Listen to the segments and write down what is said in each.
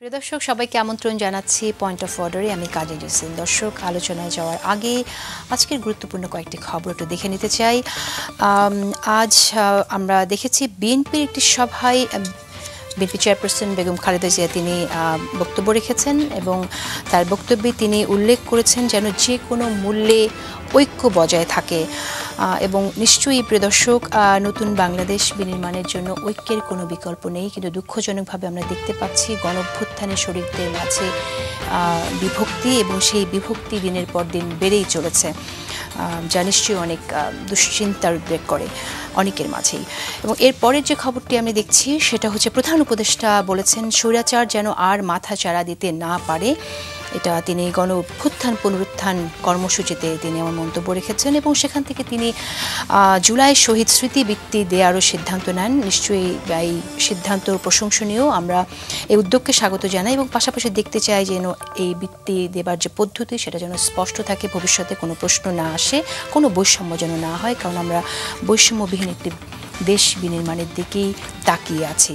প্রিয় দর্শক সবাইকে আমন্ত্রণ জানাচ্ছি পয়েন্ট অফ অর্ডারে। আমি কাজী জসিম। দর্শক, আলোচনায় যাওয়ার আগে আজকের গুরুত্বপূর্ণ কয়েকটি খবর একটু দেখে নিতে চাই। আজ আমরা দেখেছি বিএনপির একটি সভায় বিএনপি চেয়ারপারসন বেগম খালেদা জিয়া তিনি বক্তব্য রেখেছেন এবং তার বক্তব্যে তিনি উল্লেখ করেছেন যেন যে কোনো মূল্যে ঐক্য বজায় থাকে এবং নিশ্চয়ই প্রিয় দর্শক, নতুন বাংলাদেশ বিনির্মাণের জন্য ঐক্যের কোনো বিকল্প নেই, কিন্তু দুঃখজনকভাবে আমরা দেখতে পাচ্ছি গণঅভ্যুত্থানের শরীরদের মাঝে বিভক্তি এবং সেই বিভক্তি দিনের পর দিন বেড়েই চলেছে, যা নিশ্চয়ই অনেক দুশ্চিন্তার উদ্বেগ করে অনেকের মাঝেই। এবং এরপরের যে খবরটি আমি দেখছি সেটা হচ্ছে প্রধান উপদেষ্টা বলেছেন স্বৈরাচার যেন আর মাথা চাড়া দিতে না পারে। এটা তিনি গণঅভ্যুত্থান পুনরুত্থান কর্মসূচিতে তিনি আমার মন্তব্য রেখেছেন এবং সেখান থেকে তিনি জুলাই শহীদ স্মৃতিবৃত্তি দেওয়ারও সিদ্ধান্ত নেন। নিশ্চয়ই এই সিদ্ধান্ত প্রশংসনীয়, আমরা এই উদ্যোগকে স্বাগত জানাই এবং পাশাপাশি দেখতে চাই যেন এই বৃত্তি দেবার যে পদ্ধতি সেটা যেন স্পষ্ট থাকে, ভবিষ্যতে কোনো প্রশ্ন না আসে, কোনো বৈষম্য যেন না হয়, কারণ আমরা বৈষম্যবিহীন একটি দেশ বিনির্মাণের দিকেই তাকিয়ে আছি।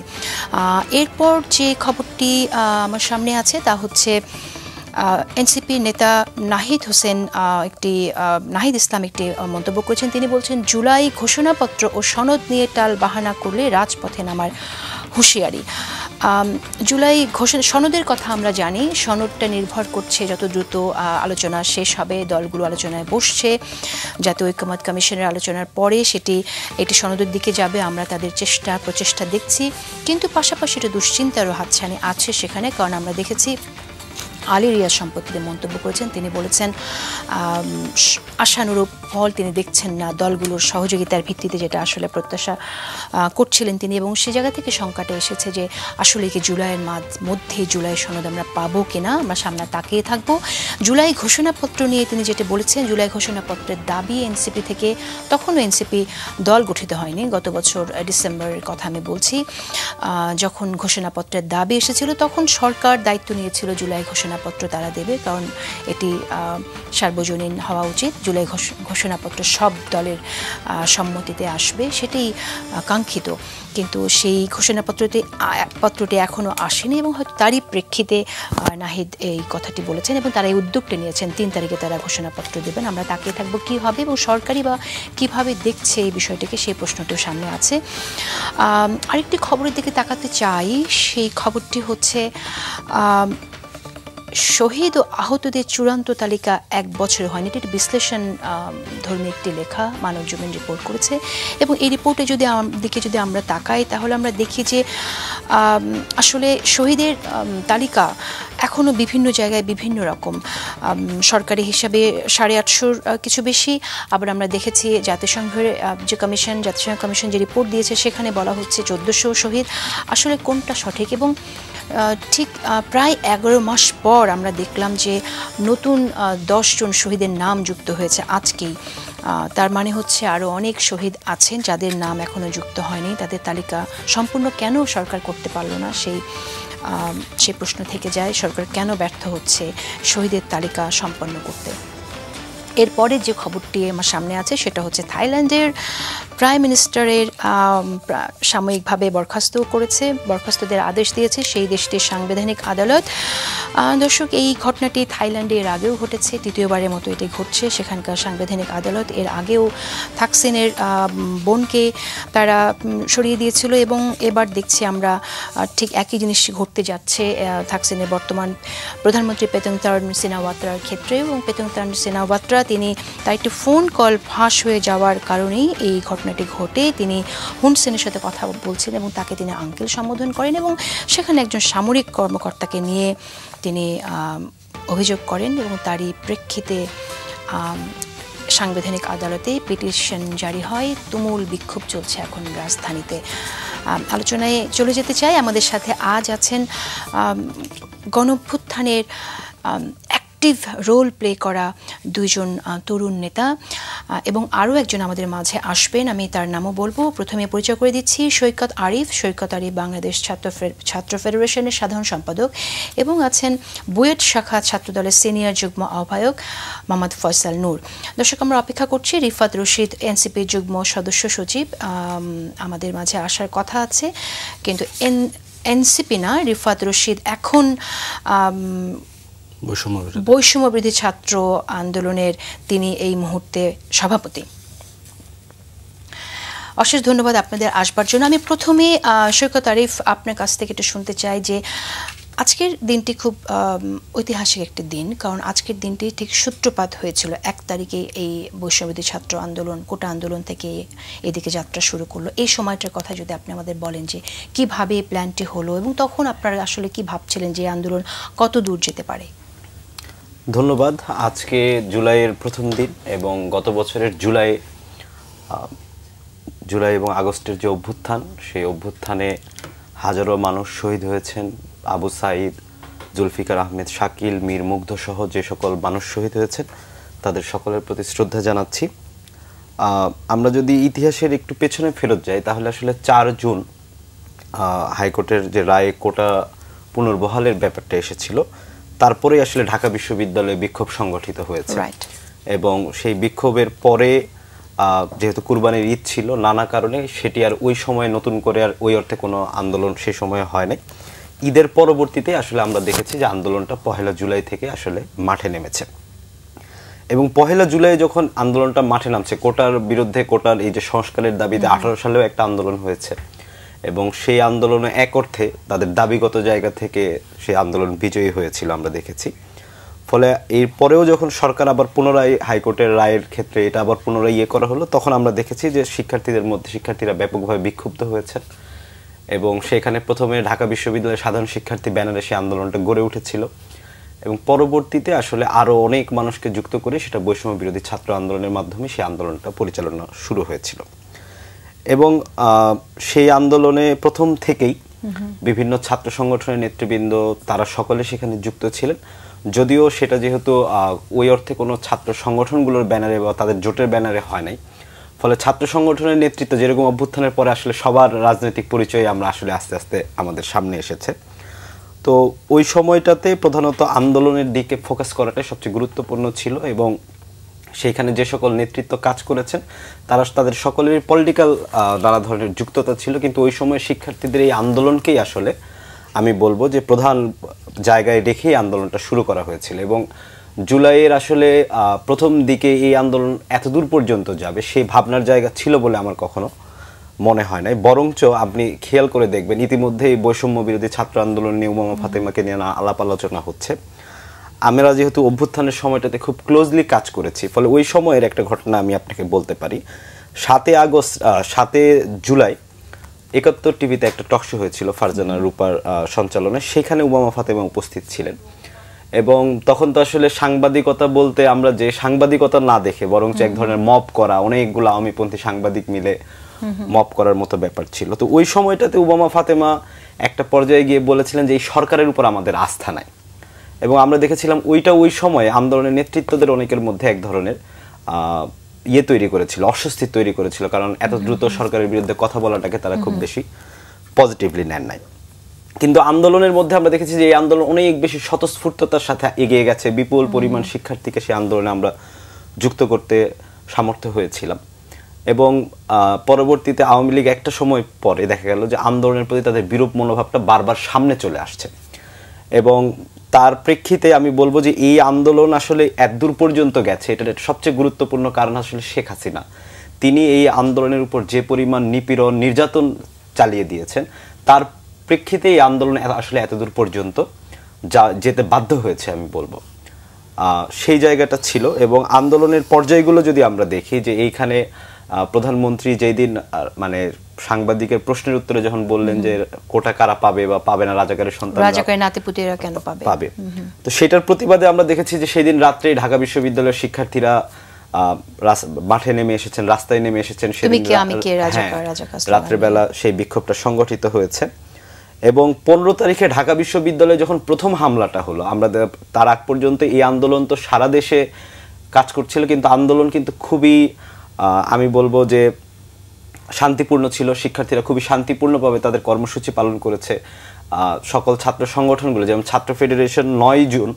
এরপর যে খবরটি আমার সামনে আছে তা হচ্ছে এনসিপি নেতা নাহিদ ইসলাম একটি মন্তব্য করেছেন। তিনি বলছেন জুলাই ঘোষণাপত্র ও সনদ নিয়ে টাল বাহানা করলে রাজপথে নামার হুঁশিয়ারি। জুলাই সনদের কথা আমরা জানি, সনদটা নির্ভর করছে যত দ্রুত আলোচনা শেষ হবে, দলগুলো আলোচনায় বসছে, জাতীয় ঐক্যমত্য কমিশনের আলোচনার পরে এটি সনদের দিকে যাবে। আমরা তাদের প্রচেষ্টা দেখছি, কিন্তু পাশাপাশি একটা দুশ্চিন্তারও হাতছানি আছে সেখানে, কারণ আমরা দেখেছি আলী রিয়াজ সম্পত্তিতে মন্তব্য করেছেন। তিনি বলেছেন আশানুরূপ ফল তিনি দেখছেন না দলগুলোর সহযোগিতার ভিত্তিতে, যেটা আসলে প্রত্যাশা করছিলেন তিনি, এবং সে জায়গা থেকে শঙ্কাটা এসেছে যে আসলে কি জুলাইয়ের মধ্যে জুলাই সনদ আমরা পাবো কিনা, আমরা সামনে তাকিয়ে থাকবো। জুলাই ঘোষণাপত্র নিয়ে তিনি যেটা বলেছেন, জুলাই ঘোষণাপত্রের দাবি এনসিপি থেকে, তখনও এনসিপি দল গঠিত হয়নি, গত বছর ডিসেম্বরের কথা আমি বলছি, যখন ঘোষণাপত্রের দাবি এসেছিল তখন সরকার দায়িত্ব নিয়েছিল জুলাই ঘোষণাপত্র তারা দেবে, কারণ এটি সার্বজনীন হওয়া উচিত, জুলাই ঘোষণাপত্র সব দলের সম্মতিতে আসবে, সেটাই কাঙ্ক্ষিত। কিন্তু সেই ঘোষণাপত্রটি এখনও আসেনি এবং হয়তো তারই প্রেক্ষিতে নাহিদ এই কথাটি বলেছেন এবং তারা এই উদ্যোগটি নিয়েছেন 3 তারিখে তারা ঘোষণাপত্র দেবেন। আমরা তাকিয়ে থাকবো কী হবে এবং সরকারি বা কীভাবে দেখছে এই বিষয়টিকে, সেই প্রশ্নটিও সামনে আছে। আরেকটি খবরের দিকে তাকাতে চাই, সেই খবরটি হচ্ছে শহীদ ও আহতদের চূড়ান্ত তালিকা 1 বছর হয়নি। এটি বিশ্লেষণ ধর্মী একটি লেখা মানবজমিন রিপোর্ট করেছে এবং এই রিপোর্টে যদি আমরা তাকাই তাহলে আমরা দেখি যে আসলে শহীদের তালিকা এখনও বিভিন্ন জায়গায় বিভিন্ন রকম, সরকারি হিসাবে 850-র কিছু বেশি, আবার আমরা দেখেছি জাতিসংঘ কমিশন যে রিপোর্ট দিয়েছে সেখানে বলা হচ্ছে 1400 শহীদ। আসলে কোনটা সঠিক? এবং ঠিক প্রায় 11 মাস পর আমরা দেখলাম যে নতুন 10 জন শহীদের নাম যুক্ত হয়েছে আজকেই। তার মানে হচ্ছে আরও অনেক শহীদ আছেন যাদের নাম এখনও যুক্ত হয়নি। তাদের তালিকা সম্পূর্ণ কেন সরকার করতে পারল না, সেই প্রশ্ন থেকে যায়। সরকার কেন ব্যর্থ হচ্ছে শহীদের তালিকা সম্পন্ন করতে? এরপরে যে খবরটি আমার সামনে আছে সেটা হচ্ছে থাইল্যান্ডের প্রাইম মিনিস্টারের সাময়িকভাবে বরখাস্তদের আদেশ দিয়েছে সেই দেশটির সাংবিধানিক আদালত। দর্শক, এই ঘটনাটি থাইল্যান্ডে এর আগেও ঘটেছে, তৃতীয়বারের মতো এটি ঘটছে। সেখানকার সাংবিধানিক আদালত এর আগেও থাকসিনের বোনকে তারা সরিয়ে দিয়েছিল এবং এবার দেখছি আমরা ঠিক একই জিনিস ঘটতে যাচ্ছে থাকসিনের বর্তমান প্রধানমন্ত্রী পেতুংতান সিনাওয়াত্রার ক্ষেত্রে। এবং পেতুংতান সিনাওয়াত্রা তার একটি ফোন কল ফাঁস হয়ে যাওয়ার কারণেই এই ঘটনাটি ঘটে। তিনি হুন সেনের সাথে কথা বলছেন এবং তাকে তিনি আঙ্কেল সম্বোধন করেন এবং সেখানে একজন সামরিক কর্মকর্তাকে নিয়ে তিনি অভিযোগ করেন এবং তারই প্রেক্ষিতে সাংবিধানিক আদালতে পিটিশন জারি হয়। তুমুল বিক্ষোভ চলছে এখন রাজধানীতে। আলোচনায় চলে যেতে চাই। আমাদের সাথে আজ আছেন গণঅভ্যুত্থানের অ্যাক্টিভ রোল প্লে করা 2 জন তরুণ নেতা এবং আরও একজন আমাদের মাঝে আসবেন, আমি তার নামও বলবো। প্রথমে পরিচয় করে দিচ্ছি সৈকত আরিফ বাংলাদেশ ছাত্র ফেডারেশনের সাধারণ সম্পাদক এবং আছেন বুয়েট শাখা ছাত্রদলের সিনিয়র যুগ্ম আহ্বায়ক মোহাম্মদ ফয়সাল নূর। দর্শক, আমরা অপেক্ষা করছি রিফাত রশিদ এনসিপি যুগ্ম সদস্য সচিব আমাদের মাঝে আসার কথা আছে, কিন্তু এনসিপি না, রিফাত রশিদ এখন বৈষম্য বিরোধী ছাত্র আন্দোলনের তিনি এই মুহূর্তে সভাপতি। অশেষ ধন্যবাদ আপনাদের আসবার জন্য। আমি প্রথমে সৈকত আরিফ আপনার কাছ থেকে একটু শুনতে চাই যে আজকের দিনটি খুব ঐতিহাসিক একটি দিন, কারণ আজকের দিনটি ঠিক সূত্রপাত হয়েছিল 1 তারিখে এই বৈষম্যবিরোধী ছাত্র আন্দোলন, কোটা আন্দোলন থেকে এদিকে যাত্রা শুরু করলো। এই সময়টার কথা যদি আপনি আমাদের বলেন যে কিভাবে প্ল্যানটি হলো এবং তখন আপনারা আসলে কি ভাবছিলেন যে আন্দোলন কত দূর যেতে পারে? ধন্যবাদ। আজকে জুলাইয়ের প্রথম দিন এবং গত বছরের জুলাই এবং আগস্টের যে অভ্যুত্থান, সেই অভ্যুত্থানে হাজারো মানুষ শহীদ হয়েছেন। আবু সাঈদ, জুলফিকার আহমেদ শাকিল, মীর মুগ্ধ সহ যে সকল মানুষ শহীদ হয়েছেন তাদের সকলের প্রতি শ্রদ্ধা জানাচ্ছি। আমরা যদি ইতিহাসের একটু পেছনে ফেরত যাই তাহলে আসলে 4 জুন হাইকোর্টের যে রায়ে কোটা পুনর্বহালের ব্যাপারটা এসেছিল, তারপরেই আসলে ঢাকা বিশ্ববিদ্যালয়ে বিক্ষোভ সংগঠিত হয়েছে এবং সেই বিক্ষোভের পরে যেহেতু কুরবানির ঈদ ছিল, নানা কারণে সেটি আর ওই সময় নতুন করে আর ওই অর্থে কোনো আন্দোলন সেই সময়ে হয় নাই। ঈদের পরবর্তীতে আসলে আমরা দেখেছি যে আন্দোলনটা 1 জুলাই থেকে আসলে মাঠে নেমেছে এবং 1 জুলাই যখন আন্দোলনটা মাঠে নামছে কোটার বিরুদ্ধে, কোটার এই যে সংস্কারের দাবিতে 18 সালেও একটা আন্দোলন হয়েছে এবং সেই আন্দোলনে এক অর্থে তাদের দাবিগত জায়গা থেকে সেই আন্দোলন বিজয়ী হয়েছিল আমরা দেখেছি। ফলে এরপরেও যখন সরকার আবার পুনরায় হাইকোর্টের রায়ের ক্ষেত্রে এটা আবার পুনরায় করা হলো, তখন আমরা দেখেছি যে শিক্ষার্থীরা ব্যাপকভাবে বিক্ষুব্ধ হয়েছে এবং সেখানে প্রথমে ঢাকা বিশ্ববিদ্যালয়ের সাধারণ শিক্ষার্থী ব্যানারে সেই আন্দোলনটা গড়ে উঠেছিল এবং পরবর্তীতে আসলে আরও অনেক মানুষকে যুক্ত করে সেটা বৈষম্য বিরোধী ছাত্র আন্দোলনের মাধ্যমে সেই আন্দোলনটা পরিচালনা শুরু হয়েছিল এবং সেই আন্দোলনে প্রথম থেকেই বিভিন্ন ছাত্র সংগঠনের নেতৃবৃন্দ তারা সকলে সেখানে যুক্ত ছিলেন, যদিও সেটা যেহেতু ওই অর্থে কোনো ছাত্র সংগঠনগুলোর ব্যানারে বা তাদের জোটের ব্যানারে হয় নাই। ফলে ছাত্র সংগঠনের নেতৃত্ব যেরকম অভ্যুত্থানের পরে আসলে সবার রাজনৈতিক পরিচয় আমরা আসলে আস্তে আস্তে আমাদের সামনে এসেছে। তো ওই সময়টাতে প্রধানত আন্দোলনের দিকে ফোকাস করাটাই সবচেয়ে গুরুত্বপূর্ণ ছিল এবং সেইখানে যে সকল নেতৃত্ব কাজ করেছেন তাদের সকলেরই পলিটিক্যাল নানা ধরনের যুক্ততা ছিল, কিন্তু ওই সময় শিক্ষার্থীদের এই আন্দোলনকেই আসলে আমি বলবো যে প্রধান জায়গায় রেখেই আন্দোলনটা শুরু করা হয়েছিল এবং জুলাইয়ের আসলে প্রথম দিকে এই আন্দোলন এতদূর পর্যন্ত যাবে সেই ভাবনার জায়গা ছিল বলে আমার কখনো মনে হয় নাই। বরঞ্চ আপনি খেয়াল করে দেখবেন ইতিমধ্যেই বৈষম্য বিরোধী ছাত্র আন্দোলন নিয়ে উমামা ফাতেমাকে নিয়ে আলাপ আলোচনা হচ্ছে। আমরা যেহেতু অভ্যুত্থানের সময়টাতে খুব ক্লোজলি কাজ করেছি, ফলে ওই সময়ের একটা ঘটনা আমি আপনাকে বলতে পারি। 7 জুলাই 71 টিভিতে একটা টকশো হয়েছিল ফারজানা রূপার সঞ্চালনে, সেখানে উমামা ফাতেমা উপস্থিত ছিলেন এবং তখন তো আসলে সাংবাদিকতা বলতে আমরা যে সাংবাদিকতা না দেখে বরঞ্চ এক ধরনের মব করা, অনেকগুলো আওয়ামীপন্থী সাংবাদিক মিলে মব করার মতো ব্যাপার ছিল। তো ওই সময়টাতে উমামা ফাতেমা একটা পর্যায়ে গিয়ে বলেছিলেন যে এই সরকারের উপর আমাদের আস্থা নাই এবং আমরা দেখেছিলাম ওই সময়ে আন্দোলনের নেতৃত্বদের অনেকের মধ্যে এক ধরনের তৈরি করেছিল, অস্বস্তি তৈরি করেছিল, কারণ এত দ্রুত সরকারের বিরুদ্ধে কথা বলাটাকে তারা খুব বেশি পজিটিভলি নেন নাই। কিন্তু আন্দোলনের মধ্যে আমরা দেখেছি যে এই আন্দোলন অনেক বেশি স্বতঃস্ফূর্ততার সাথে এগিয়ে গেছে, বিপুল পরিমাণ শিক্ষার্থীকে সেই আন্দোলনে আমরা যুক্ত করতে সামর্থ্য হয়েছিলাম এবং পরবর্তীতে আওয়ামী লীগ একটা সময় পরে দেখা গেল যে আন্দোলনের প্রতি তাদের বিরূপ মনোভাবটা বারবার সামনে চলে আসছে এবং তার প্রেক্ষিতে আমি বলবো যে এই আন্দোলন আসলে এতদূর পর্যন্ত গেছে, এটার সবচেয়ে গুরুত্বপূর্ণ কারণ আসলে শেখ হাসিনা। তিনি এই আন্দোলনের উপর যে পরিমাণ নিপীড়ন নির্যাতন চালিয়ে দিয়েছেন তার প্রেক্ষিতে এই আন্দোলন আসলে এতদূর পর্যন্ত যেতে বাধ্য হয়েছে আমি বলবো, সেই জায়গাটা ছিল। এবং আন্দোলনের পর্যায়গুলো যদি আমরা দেখি যে এইখানে প্রধানমন্ত্রী যেই দিন মানে সাংবাদিকের প্রশ্নের উত্তরে যখন বললেন যে কোটা কারা পাবে বা পাবে না, রাজাকারের সন্তান রাজাকারের নাতিপুতিরা কেন পাবে, তো সেটার প্রতিবাদে আমরা দেখেছি যে সেই দিন রাত্রে ঢাকা বিশ্ববিদ্যালয়ের শিক্ষার্থীরা মাঠে নেমে এসেছেন, রাস্তায় নেমে এসেছেন, সেদিন রাত্রেবেলা সেই বিক্ষোভটা সংগঠিত হয়েছে এবং 15 তারিখে ঢাকা বিশ্ববিদ্যালয়ে যখন প্রথম হামলাটা হলো, আমরা তার আগ পর্যন্ত এই আন্দোলন তো সারা দেশে কাজ করছিল, কিন্তু আন্দোলন কিন্তু খুবই আমি বলবো যে শান্তিপূর্ণ ছিল। শিক্ষার্থীরা খুবই শান্তিপূর্ণভাবে তাদের কর্মসূচি পালন করেছে। সকল ছাত্র সংগঠনগুলো যেমন ছাত্র ফেডারেশন 9 জুন,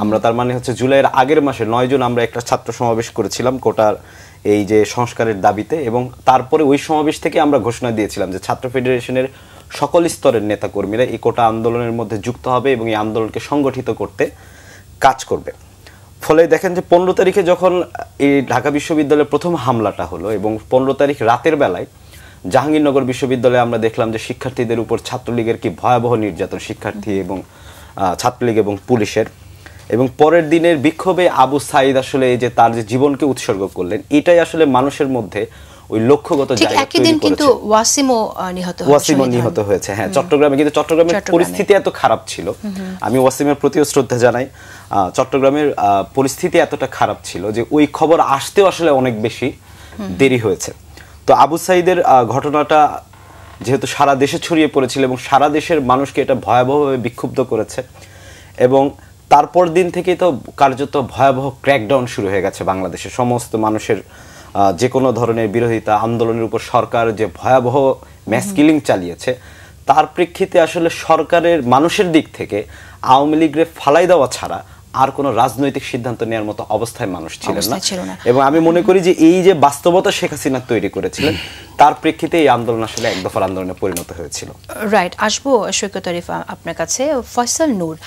আমরা তার মানে হচ্ছে জুলাইয়ের আগের মাসে 9 জুন আমরা একটা ছাত্র সমাবেশ করেছিলাম কোটার এই যে সংস্কারের দাবিতে এবং তারপরে ওই সমাবেশ থেকে আমরা ঘোষণা দিয়েছিলাম যে ছাত্র ফেডারেশনের সকল স্তরের নেতাকর্মীরা এই কোটা আন্দোলনের মধ্যে যুক্ত হবে এবং এই আন্দোলনকে সংগঠিত করতে কাজ করবে। ফলে দেখেন যে 15 তারিখে যখন এই ঢাকা বিশ্ববিদ্যালয়ের প্রথম হামলাটা হলো এবং 15 তারিখ রাতের বেলায় জাহাঙ্গীরনগর বিশ্ববিদ্যালয়ে আমরা দেখলাম যে শিক্ষার্থীদের উপর ছাত্রলীগের কি ভয়াবহ নির্যাতন, শিক্ষার্থী এবং ছাত্রলীগ এবং পুলিশের, এবং পরের দিনের বিক্ষোভে আবু সাঈদ আসলে এই যে তার যে জীবনকে উৎসর্গ করলেন, এটাই আসলে মানুষের মধ্যে ওই লক্ষ্যগত জায়গা তৈরি করেছে। কিন্তু ওয়াসিমও নিহত হয়েছে, হ্যাঁ, চট্টগ্রামে। কিন্তু চট্টগ্রামের পরিস্থিতি এত খারাপ ছিল, আমি ওয়াসিমের প্রতিও শ্রদ্ধা জানাই, চট্টগ্রামের পরিস্থিতি এতটা খারাপ ছিল যে ওই খবর আসতেও আসলে অনেক বেশি দেরি হয়েছে। তো আবু সাঈদের ঘটনাটা যেহেতু সারা দেশে ছড়িয়ে পড়েছিল এবং সারা দেশের মানুষকে এটা ভয়াবহভাবে বিক্ষুব্ধ করেছে, এবং তারপর দিন থেকেই তো কার্যত ভয়াবহ ক্র্যাকডাউন শুরু হয়ে গেছে বাংলাদেশের সমস্ত মানুষের যে কোনো ধরনের বিরোধিতা আন্দোলনের উপর সরকার যে ভয়াবহ ম্যাস কিলিং চালিয়েছে, তার প্রেক্ষিতে আসলে সরকারের মানুষের দিক থেকে আওয়ামী লীগের ফালাই দেওয়া ছাড়া আর কোনো রাজনৈতিক সিদ্ধান্ত নেওয়ার মতো অবস্থায় মানুষ ছিলেন না। এবং আমি মনে করি যে এই যে বাস্তবতা শেখ হাসিনা তৈরি করেছিলেন, তার প্রেক্ষিতে এই আন্দোলন আসলে এক দফার আন্দোলনে পরিণত হয়েছিল। রাইট, আসবো সৈকত আরিফ আপনার কাছে। ফয়সাল নূর,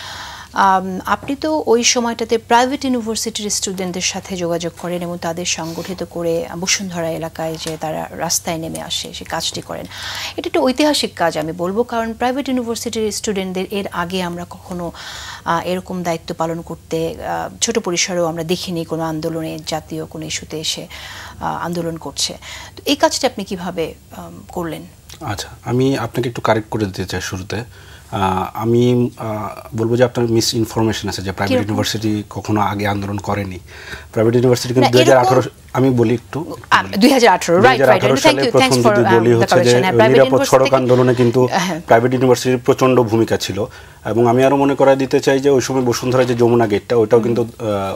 আপনি তো ওই সময়টাতে প্রাইভেট ইউনিভার্সিটির স্টুডেন্টদের সাথে যোগাযোগ করেন এবং তাদের সংগঠিত করে বসুন্ধরা এলাকায় যে তারা রাস্তায় নেমে আসে সে কাজটি করেন। এটা একটা ঐতিহাসিক কাজ আমি বলবো, কারণ প্রাইভেট ইউনিভার্সিটির স্টুডেন্টদের এর আগে আমরা কখনো এরকম দায়িত্ব পালন করতে ছোট পরিসরেও আমরা দেখিনি কোনো আন্দোলনে, জাতীয় কোনো ইস্যুতে এসে আন্দোলন করছে। তো এই কাজটা আপনি কিভাবে করলেন? আচ্ছা, আমি আপনাকে একটু কারেক্ট করে দিতে চাই শুরুতে। আমি বলবো যে আপনার মিস ইনফরমেশন আছে যে প্রাইভেট ইউনিভার্সিটি কখনো আগে আন্দোলন করেনি। প্রাইভেট ইউনিভার্সিটি কিন্তু 2018, আমি বলি একটু 2018 সালে প্রথম যদি বলি হচ্ছে যে নিরাপদ সড়ক আন্দোলনে কিন্তু প্রাইভেট ইউনিভার্সিটির প্রচন্ড ভূমিকা ছিল। এবং আমি আরো মনে করাই দিতে চাই যে ওই সময় বসুন্ধরা যে যমুনা গেটটা, ওইটাও কিন্তু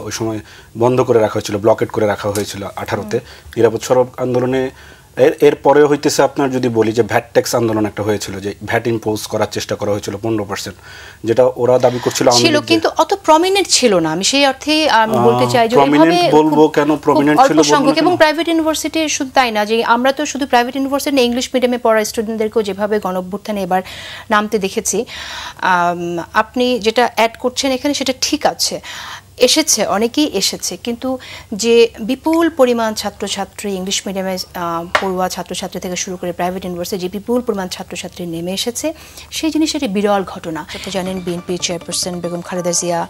ওই সময় বন্ধ করে রাখা হয়েছিল, ব্লকেট করে রাখা হয়েছিল 18-তে নিরাপদ সড়ক আন্দোলনে। এরপরে হইতেছে আপনার যদি বলি যে ভ্যাট ট্যাক্স আন্দোলন একটা হয়েছিল, যে ভ্যাট ইম্পোজ করার চেষ্টা করা হয়েছিল 15%, যেটা ওরা দাবি করছিল ছিল, কিন্তু অত প্রমিনেন্ট ছিল না। আমি সেই অর্থে আমি বলতে চাই যে প্রমিনেন্ট বলবো কেন, প্রমিনেন্ট ছিল সংখ্যক। এবং প্রাইভেট ইউনিভার্সিটি শুধু তাই না, যে আমরা তো শুধু প্রাইভেট ইউনিভার্সিটি না, ইংলিশ মিডিয়ামে পড়া স্টুডেন্টদেরকেও যেভাবে গণঅভ্যুত্থানে এবার নামতে দেখেছি, আপনি যেটা অ্যাড করছেন এখানে সেটা ঠিক আছে, এসেছে, অনেকেই এসেছে, কিন্তু যে বিপুল পরিমাণ ছাত্রছাত্রী ইংলিশ মিডিয়ামে পড়ুয়া ছাত্রছাত্রী থেকে শুরু করে প্রাইভেট ইউনিভার্সিটি যে বিপুল পরিমাণ ছাত্রছাত্রী নেমে এসেছে, সেই জিনিসের বিরল ঘটনা। আপনি জানেন বিএনপি চেয়ারপারসন বেগম খালেদা জিয়া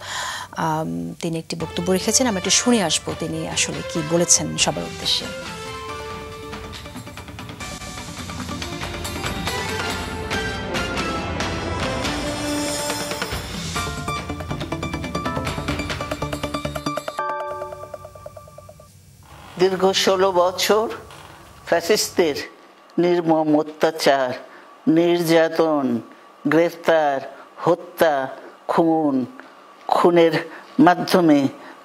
তিনি একটি বক্তব্য রেখেছেন, আমরা একটু শুনে আসবো তিনি আসলে কি বলেছেন সবার উদ্দেশ্যে। দীর্ঘ 16 বছর ফ্যাসিস্টদের নির্মম অত্যাচার, নির্যাতন, গ্রেফতার, হত্যা, খুনের মাধ্যমে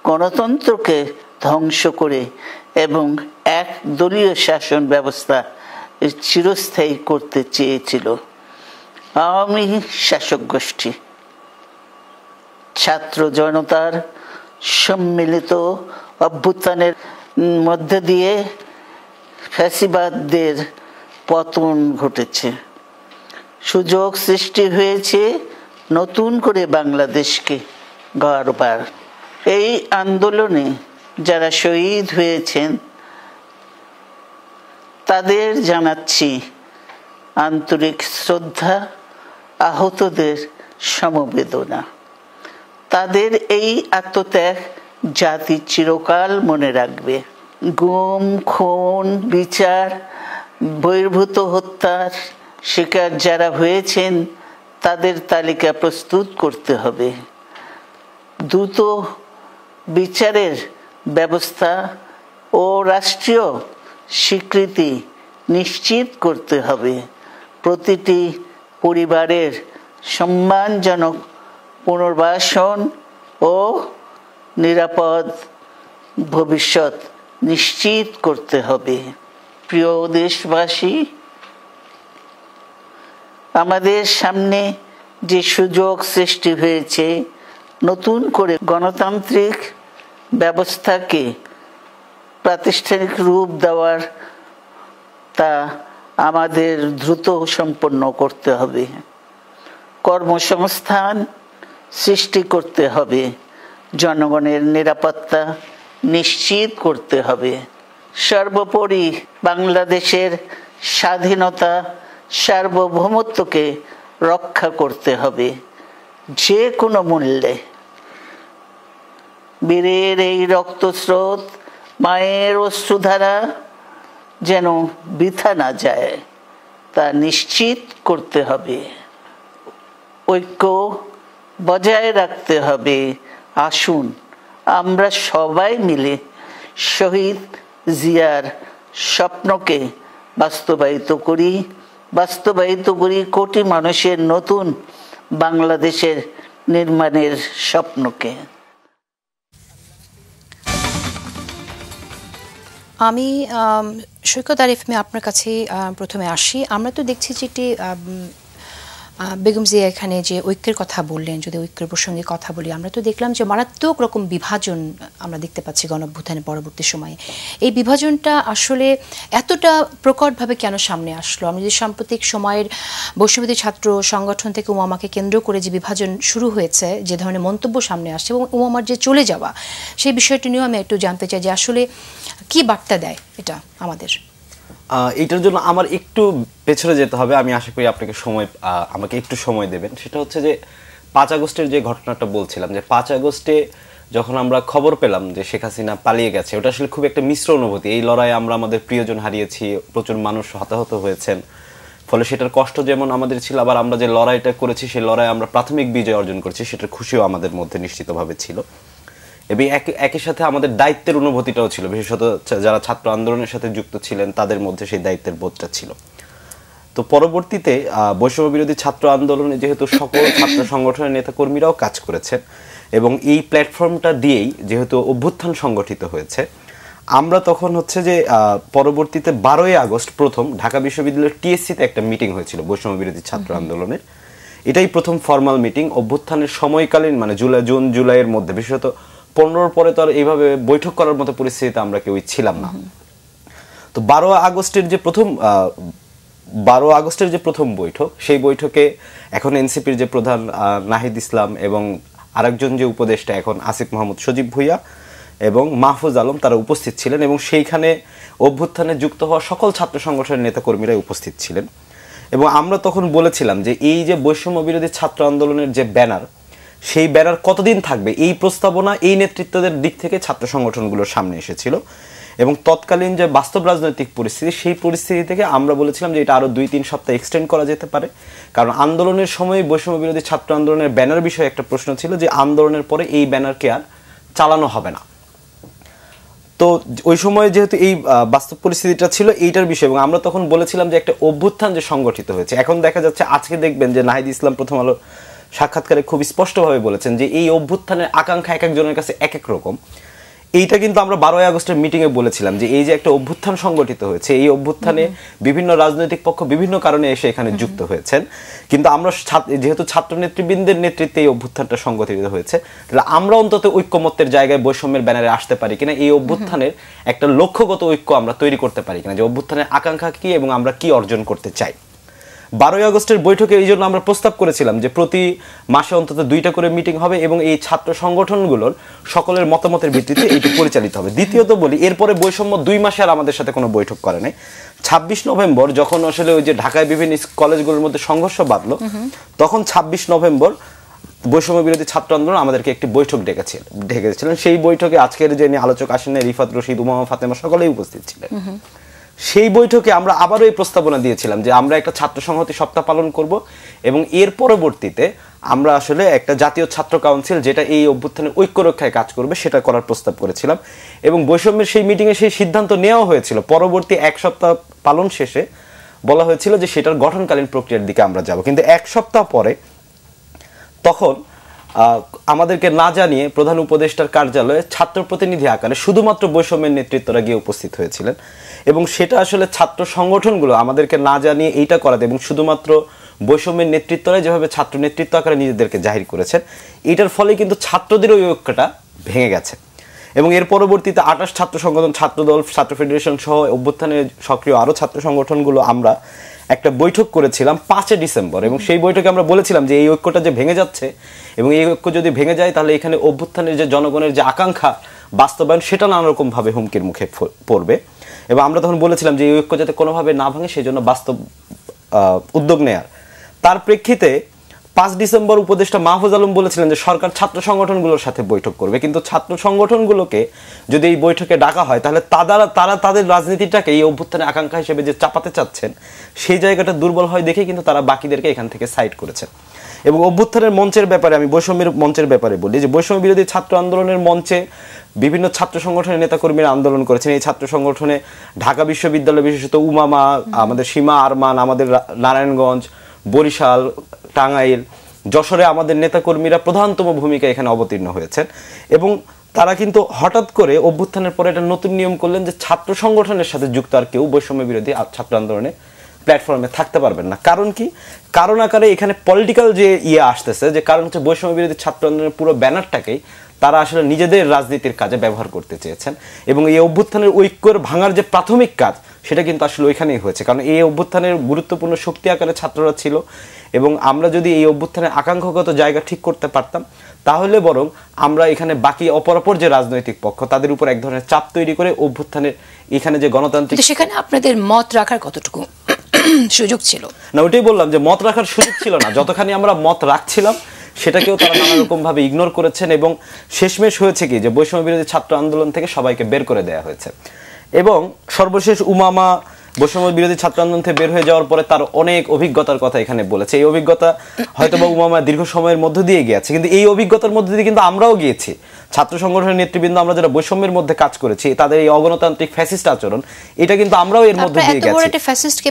গণতন্ত্রকে ধ্বংস করে এবং এক দলীয় শাসন ব্যবস্থা চিরস্থায়ী করতে চেয়েছিল আওয়ামী শাসক গোষ্ঠী। ছাত্র জনতার সম্মিলিত অভ্যুত্থানের মধ্যে দিয়ে ফ্যাসিবাদদের পতন ঘটেছে, সুযোগ সৃষ্টি হয়েছে নতুন করে বাংলাদেশকে গড়বার। এই আন্দোলনে যারা শহীদ হয়েছেন তাদের জানাচ্ছি আন্তরিক শ্রদ্ধা, আহতদের সমবেদনা। তাদের এই আত্মত্যাগ জাতি চিরকাল মনে রাখবে। গুম, খুন, বিচার বহির্ভূত হত্যার শিকার যারা হয়েছেন তাদের তালিকা প্রস্তুত করতে হবে। দ্রুত বিচারের ব্যবস্থা ও রাষ্ট্রীয় স্বীকৃতি নিশ্চিত করতে হবে। প্রতিটি পরিবারের সম্মানজনক পুনর্বাসন ও নিরাপদ ভবিষ্যৎ নিশ্চিত করতে হবে। প্রিয় দেশবাসী, আমাদের সামনে যে সুযোগ সৃষ্টি হয়েছে নতুন করে গণতান্ত্রিক ব্যবস্থাকে প্রাতিষ্ঠানিক রূপ দেওয়ার, তা আমাদের দ্রুত সম্পন্ন করতে হবে। কর্মসংস্থান সৃষ্টি করতে হবে, জনগণের নিরাপত্তা নিশ্চিত করতে হবে। সর্বোপরি বাংলাদেশের স্বাধীনতা সার্বভৌমত্বকে রক্ষা করতে হবে যে কোনো মূল্যে। বীরের এই রক্তস্রোত, মায়ের অশ্রুধারা যেন বৃথা না যায় তা নিশ্চিত করতে হবে। ঐক্য বজায় রাখতে হবে। আসুন আমরা সবাই মিলে শহীদ জিয়ার স্বপ্নকে বাস্তবায়িত করি কোটি মানুষের নতুন বাংলাদেশের নির্মাণের স্বপ্নকে। আমি সৈকত আরিফ আপনার কাছে প্রথমে আসি। আমরা তো দেখছি যে একটি বেগম জিয়া এখানে যে ঐক্যের কথা বললেন, যদি ঐক্যের প্রসঙ্গে কথা বলি, আমরা তো দেখলাম যে মারাত্মক রকম বিভাজন আমরা দেখতে পাচ্ছি গণঅভ্যুত্থানের পরবর্তী সময়ে। এই বিভাজনটা আসলে এতটা প্রকটভাবে কেন সামনে আসলো? আমি যদি সাম্প্রতিক সময়ের বৈষম্যবিরোধী ছাত্র সংগঠন থেকে উমামাকে কেন্দ্র করে যে বিভাজন শুরু হয়েছে, যে ধরনের মন্তব্য সামনে আসছে এবং উমামার যে চলে যাওয়া, সেই বিষয়টি নিয়েও আমি একটু জানতে চাই যে আসলে কি বার্তা দেয় এটা আমাদের। এটার জন্য আমার একটু পেছনে যেতে হবে। আমি আশা করি আপনাকে আমাকে একটু সময় দেবেন। সেটা হচ্ছে যে 5 আগস্টের যে ঘটনাটা বলছিলাম, যে 5 আগস্টে যখন আমরা খবর পেলাম যে শেখ হাসিনা পালিয়ে গেছে, ওটা আসলে খুব একটা মিশ্র অনুভূতি। এই লড়াইয়ে আমরা আমাদের প্রিয়জন হারিয়েছি, প্রচুর মানুষ হতাহত হয়েছেন, ফলে সেটার কষ্ট যেমন আমাদের ছিল, আবার আমরা যে লড়াইটা করেছি সেই লড়াইয়ে আমরা প্রাথমিক বিজয় অর্জন করেছি, সেটার খুশিও আমাদের মধ্যে নিশ্চিতভাবে ছিল। এবং একই সাথে আমাদের দায়িত্বের অনুভূতিটাও ছিল, বিশেষত যারা ছাত্র আন্দোলনের সাথে যুক্ত ছিলেন তাদের মধ্যে সেই দায়িত্বের বোধটা ছিল। তো পরবর্তীতে বৈষম্য বিরোধী ছাত্র আন্দোলনে যেহেতু সকল ছাত্র সংগঠনের নেতাকর্মীরাও কাজ করেছেন এবং এই প্ল্যাটফর্মটা দিয়েই যেহেতু অভ্যুত্থান সংগঠিত হয়েছে, আমরা তখন হচ্ছে যে পরবর্তীতে 12ই আগস্ট প্রথম ঢাকা বিশ্ববিদ্যালয়ের টিএসসিতে একটা মিটিং হয়েছিল বৈষম্য বিরোধী ছাত্র আন্দোলনের। এটাই প্রথম ফর্মাল মিটিং। অভ্যুত্থানের সময়কালীন মানে জুন জুলাইয়ের মধ্যে, বিশেষত 15 পরে তো আর এইভাবে বৈঠক করার মতো পরিস্থিতিতে আমরা কেউই ছিলাম না। তো 12 আগস্টের যে প্রথম বৈঠক, সেই বৈঠকে এখন এনসিপির যে প্রধান নাহিদ ইসলাম এবং আরেকজন যে উপদেষ্টা এখন আসিফ মাহমুদ সজীব ভুইয়া এবং মাহফুজ আলম, তারা উপস্থিত ছিলেন এবং সেইখানে অভ্যুত্থানে যুক্ত হওয়া সকল ছাত্র সংগঠনের নেতাকর্মীরাই উপস্থিত ছিলেন। এবং আমরা তখন বলেছিলাম যে এই যে বৈষম্য বিরোধী ছাত্র আন্দোলনের যে ব্যানার, সেই ব্যানার কতদিন থাকবে, এই প্রস্তাবনা এই নেতৃত্বদের দিক থেকে ছাত্র সংগঠনগুলোর সামনে এসেছিল। এবং তৎকালীন যে বাস্তব রাজনৈতিক পরিস্থিতি, সেই পরিস্থিতি থেকে আমরা বলেছিলাম যে এটা আরো 2-3 সপ্তাহ এক্সটেন্ড করা যেতে পারে, কারণ আন্দোলনের সময় বৈষম্য বিরোধী ছাত্র আন্দোলনের ব্যানার বিষয়ে একটা প্রশ্ন ছিল যে আন্দোলনের পরে এই ব্যানারকে আর চালানো হবে না। তো ওই সময় যেহেতু এই বাস্তব পরিস্থিতিটা ছিল এইটার বিষয়, এবং আমরা তখন বলেছিলাম যে একটা অভ্যুত্থান যে সংগঠিত হয়েছে, এখন দেখা যাচ্ছে আজকে দেখবেন যে নাহিদ ইসলাম প্রথম আলো সাক্ষাৎকারে খুব স্পষ্টভাবে বলেছেন যে এই অভ্যুত্থানের আকাঙ্ক্ষা এক একজনের কাছে এক এক রকম। এইটা কিন্তু আমরা 12ই আগস্টের মিটিংয়ে বলেছিলাম যে এই যে একটা অভ্যুত্থান সংগঠিত হয়েছে, এই অভ্যুত্থানে বিভিন্ন রাজনৈতিক পক্ষ বিভিন্ন কারণে এসে এখানে যুক্ত হয়েছেন, কিন্তু আমরা যেহেতু ছাত্র নেতৃবৃন্দের নেতৃত্বে এই অভ্যুত্থানটা সংগঠিত হয়েছে, তাহলে আমরা অন্তত ঐক্যমত্যের জায়গায় বৈষম্যের ব্যানারে আসতে পারি কিনা, এই অভ্যুত্থানের একটা লক্ষ্যগত ঐক্য আমরা তৈরি করতে পারি কিনা, যে অভ্যুত্থানের আকাঙ্ক্ষা কি এবং আমরা কি অর্জন করতে চাই। 12ই আগস্টের বৈঠকে এই জন্য আমরা প্রস্তাব করেছিলাম যে প্রতি মাসে অন্তত 2টা করে মিটিং হবে এবং এই ছাত্র সংগঠনগুলোর সকলের মতামতের ভিত্তিতে এটি পরিচালিত হবে। দ্বিতীয়ত বলি, এরপরে বৈষম্য 2 মাসে আর আমাদের সাথে কোনো বৈঠক করে নাই। 26 নভেম্বর যখন আসলে ওই যে ঢাকায় বিভিন্ন কলেজগুলোর মধ্যে সংঘর্ষ বাঁধলো, তখন 26 নভেম্বর বৈষম্য বিরোধী ছাত্র আন্দোলন আমাদেরকে একটি বৈঠক ডেকেছিলেন। সেই বৈঠকে আজকের যে আলোচক আসেন, রিফাত রশিদ, উমামা ফাতেমা সকলেই উপস্থিত ছিলেন। সেই বৈঠকে আমরা আবারও এই প্রস্তাবনা দিয়েছিলাম যে আমরা একটা ছাত্র সংহতি সপ্তাহ পালন করব এবং এর পরবর্তীতে আমরা আসলে একটা জাতীয় ছাত্র কাউন্সিল, যেটা এই অভ্যুত্থানের ঐক্য রক্ষায় কাজ করবে, সেটা করার প্রস্তাব করেছিলাম। এবং বৈষম্যের সেই মিটিংয়ে সেই সিদ্ধান্ত নেওয়া হয়েছিল। পরবর্তী 1 সপ্তাহ পালন শেষে বলা হয়েছিল যে সেটার গঠনকালীন প্রক্রিয়ার দিকে আমরা যাব, কিন্তু 1 সপ্তাহ পরে তখন আমাদেরকে না জানিয়ে প্রধান উপদেষ্টার কার্যালয়ে ছাত্র প্রতিনিধি আকারে শুধুমাত্র বৈষম্যের নেতৃত্বরা গিয়ে উপস্থিত হয়েছিলেন। এবং সেটা আসলে ছাত্র সংগঠনগুলো আমাদেরকে না জানিয়ে এইটা করাতে এবং শুধুমাত্র বৈষম্যের নেতৃত্বরা যেভাবে ছাত্র নেতৃত্ব আকারে নিজেদেরকে জাহির করেছেন, এটার ফলে কিন্তু ছাত্রদের ওই ঐক্যটা ভেঙে গেছে। এবং এর পরবর্তীতে 28 ছাত্র সংগঠন, ছাত্রদল, ছাত্র ফেডারেশন সহ অভ্যুত্থানে সক্রিয় আরও ছাত্র সংগঠনগুলো আমরা একটা বৈঠক করেছিলাম 5 ডিসেম্বর, এবং সেই বৈঠকে আমরা বলেছিলাম যে এই ঐক্যটা যে ভেঙে যাচ্ছে এবং এই ঐক্য যদি ভেঙে যায় তাহলে এখানে অভ্যুত্থানের যে জনগণের যে আকাঙ্ক্ষা বাস্তবায়ন সেটা নানা রকমভাবে হুমকির মুখে পড়বে। এবং আমরা তখন বলেছিলাম যে এই ঐক্য যাতে কোনোভাবে না ভাঙে সেই জন্য বাস্তব উদ্যোগ নেয়ার। তার প্রেক্ষিতে 5 ডিসেম্বর উপদেষ্টা মাহফুজ আলম বলেছিলেন যে সরকার ছাত্র সংগঠনগুলোর সাথে বৈঠক করবে, কিন্তু ছাত্র সংগঠনগুলোকে যদি এই বৈঠকে ডাকা হয় তাহলে তারা তাদের রাজনীতিটাকে এই অভ্যুত্থানের আকাঙ্ক্ষা হিসেবে যে চাপাতে চাচ্ছেন সেই জায়গাটা দুর্বল হয় দেখে কিন্তু তারা বাকিদেরকে এখান থেকে সাইড করেছেন। এবং অভ্যুত্থানের মঞ্চের ব্যাপারে আমি বৈষম্যের মঞ্চের ব্যাপারে বলি যে বৈষম্য বিরোধী ছাত্র আন্দোলনের মঞ্চে বিভিন্ন ছাত্র সংগঠনের নেতাকর্মীরা আন্দোলন করেছেন। এই ছাত্র সংগঠনে ঢাকা বিশ্ববিদ্যালয়, বিশেষত উমামা, আমাদের সীমা আরমান, আমাদের নারায়ণগঞ্জ, বরিশাল, টাঙ্গাইল, যশোরে আমাদের নেতাকর্মীরা প্রধানতম ভূমিকা এখানে অবতীর্ণ হয়েছেন। এবং তারা কিন্তু হঠাৎ করে অভ্যুত্থানের পরে একটা নতুন নিয়ম করলেন যে ছাত্র সংগঠনের সাথে যুক্ত আর কেউ বৈষম্য বিরোধী ছাত্র আন্দোলনে প্ল্যাটফর্মে থাকতে পারবেন না। কারণ কি? কারণ আকারে এখানে পলিটিক্যাল যে আসতেছে, যে কারণ হচ্ছে বৈষম্য বিরোধী ছাত্র আন্দোলনের পুরো ব্যানারটাকেই তারা আসলে নিজেদের রাজনীতির কাজে ব্যবহার করতে চেয়েছেন। এবং এই অভ্যুত্থানের ঐক্যের ভাঙার যে প্রাথমিক কাজ সেটা কিন্তু আসলে ওইখানেই হয়েছে, কারণ এই অভ্যুত্থানের গুরুত্বপূর্ণ শক্তি আকারে ছাত্ররা ছিল। এবং আমরা যদি এই অভ্যুত্থানের আকাঙ্ক্ষাগত জায়গা ঠিক করতে পারতাম তাহলে বরং আমরা এখানে বাকি অপরাপর যে রাজনৈতিক পক্ষ তাদের উপর এক ধরনের চাপ তৈরি করে অভ্যুত্থানের এখানে যে গণতান্ত্রিক, সেখানে আপনাদের মত রাখার কতটুকু সুযোগ ছিল? না, ওইটাই বললাম যে মত রাখার সুযোগ ছিল না। যতখানি আমরা মত রাখছিলাম সেটাকেও তারা নানা রকম ভাবে ইগনোর করেছেন। এবং শেষমেশ হয়েছে কি যে বৈষম্য বিরোধী ছাত্র আন্দোলন থেকে সবাইকে বের করে দেওয়া হয়েছে। এবং সর্বশেষ উমামা বৈষম্য বিরোধী ছাত্র আন্দোলন থেকে বের হয়ে যাওয়ার পরে তার অনেক অভিজ্ঞতার কথা এখানে বলেছে। এই অভিজ্ঞতা হয়তোবা উমামা দীর্ঘ সময়ের মধ্য দিয়ে গিয়েছে, কিন্তু এই অভিজ্ঞতার মধ্যে দিয়ে কিন্তু আমরাও গিয়েছি। ছাত্র সংগঠনের নেতৃবৃন্দ আমরা যারা বৈষম্যের মধ্যে কাজ করেছি, তাদের এই অগণতান্ত্রিক ফ্যাসিস্ট আচরণ এটা কিন্তু আমরাও এর মধ্যে দিয়ে গেছি। একটা ফ্যাসিস্টকে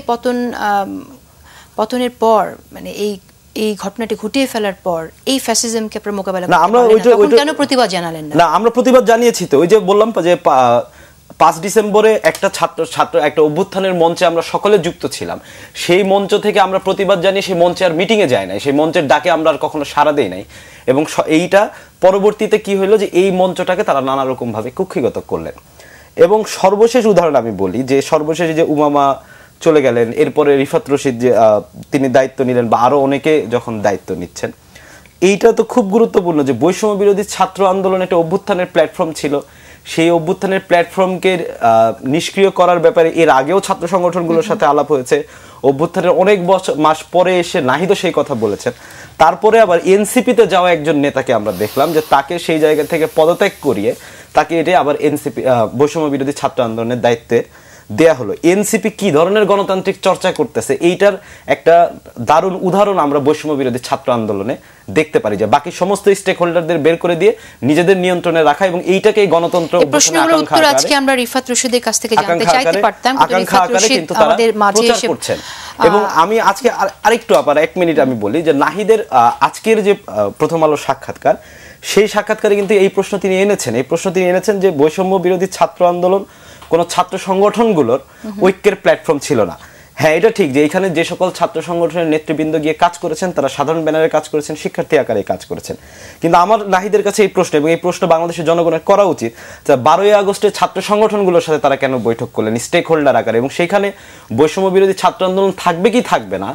পতনের পর, মানে এই ঘটনাটি ঘটিয়ে ফেলার পর এই ফ্যাসিজমকে আপনারা মোকাবেলা করতে পারলেন না, কেন প্রতিবাদ জানালেন না? না, আমরা প্রতিবাদ জানিয়েছি তো। ওই যে বললাম যে 5 ডিসেম্বরে একটা একটা অভ্যুত্থানের মঞ্চে আমরা সকলে যুক্ত ছিলাম। সেই মঞ্চ থেকে আমরা প্রতিবাদ জানিয়ে সেই মঞ্চে আর মিটিংয়ে যায় নাই, সেই মঞ্চের ডাকে আমরা আর কখনো সাড়া দেই নাই। এবং এইটা পরবর্তীতে কি হলো যে এই মঞ্চটাকে তারা নানা রকম ভাবে কুক্ষিগত করলেন। এবং সর্বশেষ উদাহরণ আমি বলি যে সর্বশেষ যে উমামা চলে গেলেন, এরপরে রিফাত রশিদ যে তিনি দায়িত্ব নিলেন বা আরো অনেকে যখন দায়িত্ব নিচ্ছেন, এইটা তো খুব গুরুত্বপূর্ণ যে বৈষম্য বিরোধী ছাত্র আন্দোলন একটা অভ্যুত্থানের প্ল্যাটফর্ম ছিল। সেই অভ্যুত্থানের প্ল্যাটফর্মকে নিষ্ক্রিয় করার ব্যাপারে এর আগেও ছাত্র সংগঠনগুলোর সাথে আলাপ হয়েছে। অভ্যুত্থানের অনেক মাস পরে এসে নাহিদও সেই কথা বলেছেন। তারপরে আবার এনসিপিতে যাওয়া একজন নেতাকে আমরা দেখলাম যে তাকে সেই জায়গা থেকে পদত্যাগ করিয়ে তাকে এটা আবার এনসিপি বৈষম্য বিরোধী ছাত্র আন্দোলনের দায়িত্বে দেয়া হলো। এনসিপি কি ধরনের গণতান্ত্রিক চর্চা করতেছে এইটার একটা দারুণ উদাহরণ আমরা বৈষম্য বিরোধী ছাত্র আন্দোলনে দেখতে পারি, যে বাকি সমস্ত স্টেক হোল্ডারদের বের করে দিয়ে নিজেদের নিয়ন্ত্রণে রাখা এবং এইটাকেই গণতন্ত্র প্রশ্নগুলোর উত্তর আজকে আমরা রিফাত রশিদের কাছ থেকে জানতে চাইতে পারতাম, কিন্তু রিফাত রশিদ আমাদের মাঝে এসে করছেন। এবং আমি আজকে আরেকটু আবার 1 মিনিট আমি বলি যে নাহিদের আজকের যে প্রথম আলো সাক্ষাৎকার, সেই সাক্ষাৎকারে কিন্তু এই প্রশ্ন তিনি এনেছেন যে বৈষম্য বিরোধী ছাত্র আন্দোলন কোন ছাত্র সংগঠনগুলোর ঐক্যের প্ল্যাটফর্ম ছিল না। হ্যাঁ, এটা ঠিক যে এখানে যে সকল ছাত্র সংগঠনের নেতৃবৃন্দ গিয়ে কাজ করেছেন তারা সাধারণ ব্যানারে কাজ করেছেন, শিক্ষার্থী আকারে কাজ করেছেন। কিন্তু আমার নাহিদের কাছে এই প্রশ্ন, এবং এই প্রশ্ন বাংলাদেশের জনগণের করা উচিত, 12ই আগস্টে ছাত্র সংগঠনগুলোর সাথে তারা কেন বৈঠক করলেন স্টেক হোল্ডার আকারে, এবং সেইখানে বৈষম্য বিরোধী ছাত্র আন্দোলন থাকবে কি থাকবে না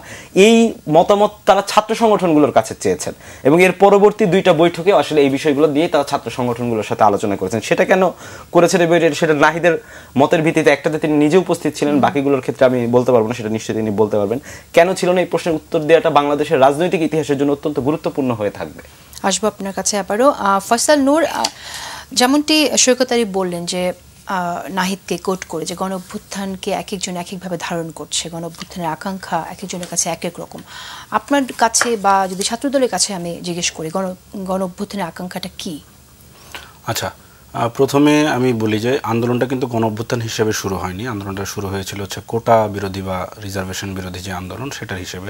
এই মতামত তারা ছাত্র সংগঠনগুলোর কাছে চেয়েছেন। এবং এর পরবর্তী 2টা বৈঠকে আসলে এই বিষয়গুলো দিয়ে তারা ছাত্র সংগঠনগুলোর সাথে আলোচনা করেছেন। সেটা কেন করেছেন এবং সেটা নাহিদের মতের ভিত্তিতে একটাতে তিনি নিজে উপস্থিত ছিলেন, বাকিগুলোর ক্ষেত্রে আমি বলতে পারবো না, সেটা নিশ্চয়ই তিনি বলতে পারবেন। কেন ছিল না এই প্রশ্নের উত্তর দেওয়াটা বাংলাদেশের রাজনৈতিক ইতিহাসের জন্য অত্যন্ত গুরুত্বপূর্ণ হয়ে থাকবে। আসবো আপনার কাছে আবারও। ফয়সাল নূর, যেমনটি সৈকত আলী বললেন যে নাহিদকে কোট করে যে গণ অভ্যুত্থানকে এক একজন এক একভাবে ধারণ করছে, গণ অভ্যুত্থানের আকাঙ্ক্ষা এক একজনের কাছে এক এক রকম। আপনার কাছে বা যদি ছাত্রদলের কাছে আমি জিজ্ঞেস করি গণ অভ্যুত্থানের আকাঙ্ক্ষাটা কি? আচ্ছা, প্রথমে আমি বলি যে আন্দোলনটা কিন্তু গণ অভ্যুত্থান হিসেবে শুরু হয়নি। আন্দোলনটা শুরু হয়েছিল হচ্ছে কোটা বিরোধী বা রিজার্ভেশন বিরোধী যে আন্দোলন সেটার হিসেবে।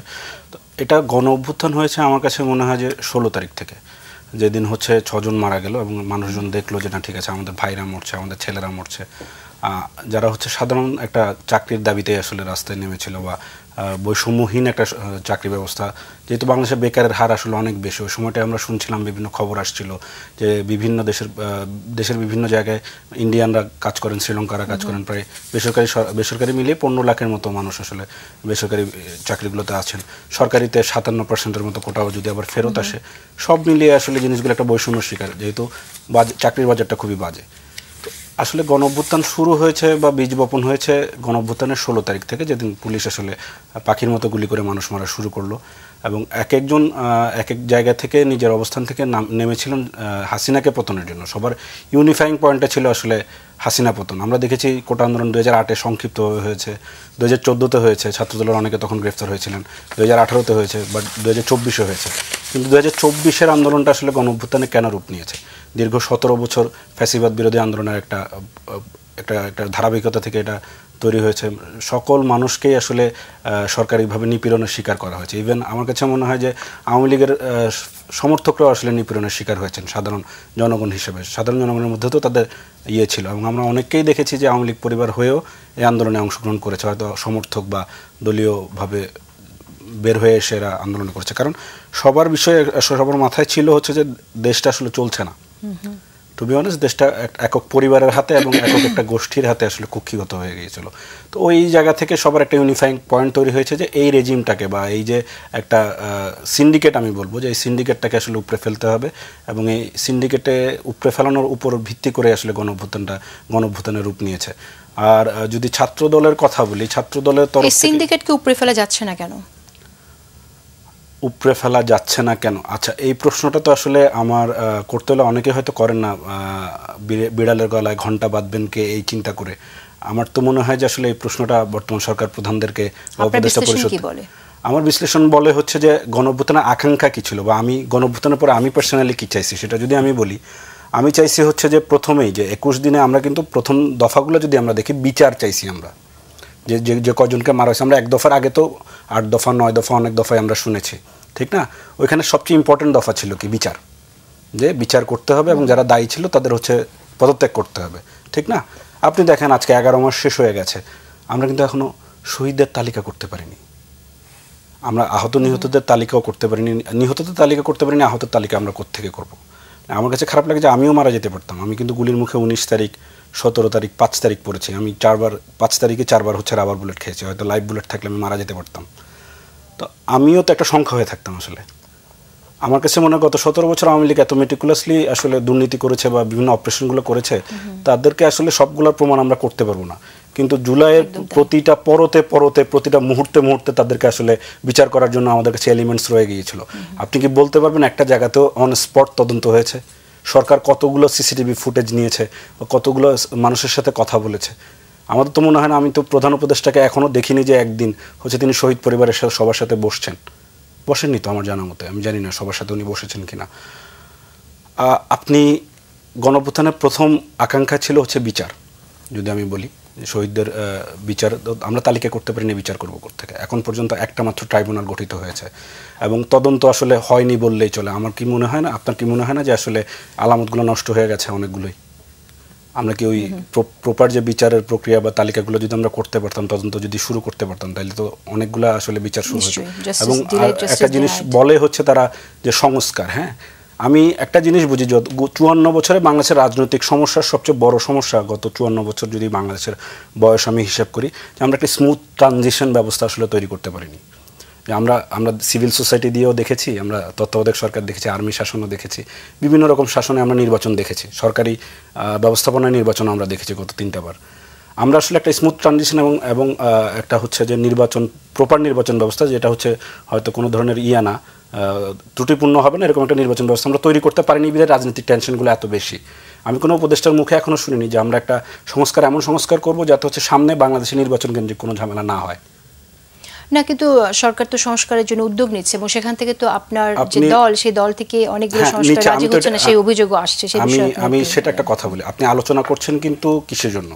তো এটা গণ অভ্যুত্থান হয়েছে আমার কাছে মনে হয় যে 16 তারিখ থেকে, যেদিন হচ্ছে 6 জন মারা গেল এবং মানুষজন দেখলো যে না ঠিক আছে আমাদের ভাইরা মরছে, আমাদের ছেলেরা মরছে। যারা হচ্ছে সাধারণ একটা চাকরির দাবিতে আসলে রাস্তায় নেমেছিল বা বৈষম্যহীন একটা চাকরি ব্যবস্থা, যেহেতু বাংলাদেশে বেকারের হার আসলে অনেক বেশি, ওই সময়টায় আমরা শুনছিলাম বিভিন্ন খবর আসছিল যে বিভিন্ন দেশের বিভিন্ন জায়গায় ইন্ডিয়ানরা কাজ করেন, শ্রীলঙ্কারা কাজ করেন, প্রায় বেসরকারি মিলিয়ে 15 লাখের মতো মানুষ আসলে বেসরকারি চাকরিগুলোতে আছেন। সরকারিতে 57% মতো কোটাও যদি আবার ফেরত আসে, সব মিলিয়ে আসলে জিনিসগুলো একটা বৈষম্যের শিকার, যেহেতু চাকরির বাজারটা খুবই বাজে। আসলে গণঅভ্যুত্থান শুরু হয়েছে বা বীজ বপন হয়েছে গণঅভ্যুত্থানের 16 তারিখ থেকে, যেদিন পুলিশ আসলে পাখির মতো গুলি করে মানুষ মারা শুরু করলো, এবং এক একজন এক এক জায়গা থেকে নিজের অবস্থান থেকে নেমেছিলেন হাসিনাকে পতনের জন্য। সবার ইউনিফাইং পয়েন্টটা ছিল আসলে হাসিনা পতন। আমরা দেখেছি কোটা আন্দোলন 2008-এ সংক্ষিপ্তভাবে হয়েছে, 2014-তে হয়েছে, ছাত্রদলের অনেকে তখন গ্রেফতার হয়েছিলেন, 2018-তে হয়েছে, বাট 2024-এ হয়েছে। কিন্তু 2024-এর আন্দোলনটা আসলে গণঅভ্যুত্থানে কেন রূপ নিয়েছে? দীর্ঘ 17 বছর ফ্যাসিবাদ বিরোধী আন্দোলনের একটা ধারাবাহিকতা থেকে এটা তৈরি হয়েছে। সকল মানুষকেই আসলে সরকারিভাবে নিপীড়নের শিকার করা হয়েছে। ইভেন আমার কাছে মনে হয় যে আওয়ামী লীগের সমর্থকরাও আসলে নিপীড়নের শিকার হয়েছেন সাধারণ জনগণ হিসেবে। সাধারণ জনগণের মধ্যে তো তাদের ছিল, এবং আমরা অনেককেই দেখেছি যে আওয়ামী লীগ পরিবার হয়েও এই আন্দোলনে অংশগ্রহণ করেছে, হয়তো সমর্থক বা দলীয়ভাবে বের হয়ে এসে এরা আন্দোলন করেছে। কারণ সবার মাথায় ছিল হচ্ছে যে দেশটা আসলে চলছে না। টু বি অনেস্ট, দেশটা একক পরিবারের হাতে এবং একক একটা গোষ্ঠীর হাতে আসলে কুক্ষিগত হয়ে গিয়েছিল। তো ওই জায়গা থেকে সবার একটা ইউনিফাইং পয়েন্ট তৈরি হয়েছে যে এই রেজিমটাকে বা এই যে একটা সিন্ডিকেট, আমি বলবো যে এই সিন্ডিকেটটাকে আসলে উপড়ে ফেলতে হবে, এবং এই সিন্ডিকেটে উপড়ে ফেলানোর উপর ভিত্তি করে আসলে গণঅভ্যুত্থানের রূপ নিয়েছে। আর যদি ছাত্র দলের কথা বলি, ছাত্র দলের তরফ থেকে সিন্ডিকেটকে উপড়ে ফেলা যাচ্ছে না কেন? উপড়ে ফেলা যাচ্ছে না কেন? আচ্ছা, এই প্রশ্নটা তো আসলে আমার করতে হলে অনেকে হয়তো করেন না, বিড়ালের গলায় ঘন্টা বাঁধবেন কে, এই চিন্তা করে। আমার তো মনে হয় যে আসলে এই প্রশ্নটা বর্তমান সরকার প্রধানদেরকে, উপদেষ্টা পরিষদ, আমার বিশ্লেষণ বলে হচ্ছে যে গণঅভ্যুত্থানের আকাঙ্ক্ষা কি ছিল, বা আমি গণঅভ্যুত্থানের পরে আমি পার্সোনালি কি চাইছি সেটা যদি আমি বলি, আমি চাইছি হচ্ছে যে প্রথমেই যে 21 দিনে আমরা কিন্তু প্রথম দফাগুলো যদি আমরা দেখি, বিচার চাইছি আমরা, যে কজনকে মারা হয়েছে। আমরা 1 দফার আগে তো 8 দফা 9 দফা অনেক দফায় আমরা শুনেছি, ঠিক না? ওইখানে সবচেয়ে ইম্পর্টেন্ট দফা ছিল কি? বিচার, যে বিচার করতে হবে এবং যারা দায়ী ছিল তাদের হচ্ছে পদত্যাগ করতে হবে, ঠিক না? আপনি দেখেন আজকে 11 মাস শেষ হয়ে গেছে, আমরা কিন্তু এখনো শহীদদের তালিকা করতে পারিনি, আমরা আহত নিহতদের তালিকাও করতে পারিনি, নিহতদের তালিকা করতে পারিনি, আহতের তালিকা আমরা কোত্থেকে করবো? আমার কাছে খারাপ লাগে যে আমিও মারা যেতে পারতাম। আমি কিন্তু গুলির মুখে 19 তারিখ, 17 তারিখ, 5 তারিখ পড়েছি। আমি 5 তারিখে 4 বার হচ্ছে রাবার বুলেট খেয়েছি। হয়তো লাইভ বুলেট থাকলে আমি মারা যেতে পারতাম। তো আমিও তো একটা সংখ্যা হয়ে থাকতাম আসলে। আমার কাছে মনে হয় গত 17 বছর আওয়ামী লীগ এত মেটিকুলাসলি আসলে দুর্নীতি করেছে বা বিভিন্ন অপারেশনগুলো করেছে, তাদেরকে আসলে সবগুলোর প্রমাণ আমরা করতে পারবো না, কিন্তু জুলাইয়ের প্রতিটা পরতে প্রতিটা মুহূর্তে তাদেরকে আসলে বিচার করার জন্য আমাদের কাছে এলিমেন্টস রয়ে গিয়েছিল। আপনি কি বলতে পারবেন একটা জায়গাতেও অন স্পট তদন্ত হয়েছে? সরকার কতগুলো সিসিটিভি ফুটেজ নিয়েছে, কতগুলো মানুষের সাথে কথা বলেছে? আমাদের তো মনে হয় না, আমি তো প্রধান উপদেষ্টাকে এখনও দেখিনি যে একদিন হচ্ছে তিনি শহীদ পরিবারের সাথে সবার সাথে বসেননি তো আমার জানা মতে, আমি জানি না সবার সাথে উনি বসেছেন কিনা। আপনি গণঅভ্যুত্থানের প্রথম আকাঙ্ক্ষা ছিল হচ্ছে বিচার। যদি আমি বলি শহীদদের বিচার আমরা তালিকা করতে পারিনি, বিচার করবো কোত্থেকে? এখন পর্যন্ত একটা মাত্র ট্রাইব্যুনাল গঠিত হয়েছে এবং তদন্ত আসলে হয়নি বললেই চলে। আমার কি মনে হয় না, আপনার কি মনে হয় না যে আসলে আলামতগুলো নষ্ট হয়ে গেছে অনেকগুলোই? আমরা কি ওই প্রপার যে বিচারের প্রক্রিয়া বা তালিকাগুলো যদি আমরা করতে পারতাম, তদন্ত যদি শুরু করতে পারতাম, তাহলে তো অনেকগুলো আসলে বিচার শুরু হতো। এবং একটা জিনিস বলে হচ্ছে তারা যে সংস্কার, হ্যাঁ, আমি একটা জিনিস বুঝি, 54 বছরে বাংলাদেশের রাজনৈতিক সমস্যার সবচেয়ে বড় সমস্যা, গত 54 বছর যদি বাংলাদেশের বয়স আমি হিসাব করি, যে আমরা একটা স্মুথ ট্রানজিশন ব্যবস্থা আসলে তৈরি করতে পারিনি। আমরা সিভিল সোসাইটি দিয়েও দেখেছি, আমরা তত্ত্বাবধায়ক সরকার দেখেছি, আর্মি শাসনও দেখেছি, বিভিন্ন রকম শাসনে আমরা নির্বাচন দেখেছি, সরকারি ব্যবস্থাপনায় নির্বাচন আমরা দেখেছি গত 3টা বার। আমরা আসলে একটা স্মুথ ট্রানজিশন এবং একটা হচ্ছে যে নির্বাচন, প্রপার নির্বাচন ব্যবস্থা, যেটা হচ্ছে হয়তো কোনো ধরনের না ত্রুটিপূর্ণ হবে না, এরকম একটা নির্বাচন ব্যবস্থা আমরা তৈরি করতে পারিনি, বিধায় রাজনৈতিক টেনশনগুলো এত বেশি। আমি কোনো উপদেষ্টার মুখে এখনও শুনিনি যে আমরা একটা এমন সংস্কার করবো যাতে হচ্ছে সামনে বাংলাদেশের নির্বাচন কেন্দ্রিক কোনো ঝামেলা না হয়। না, কিন্তু সরকার তো সংস্কারের জন্য উদ্যোগ নিচ্ছে এবং সেখান থেকে তো আপনার যে দল, সেই দল থেকে অনেকগুলো সংস্কার রাজি হচ্ছে না, সেই অভিযোগও আসছে। আমি সেটা একটা কথা বলি, আপনি আলোচনা করছেন কিন্তু কিসের জন্য?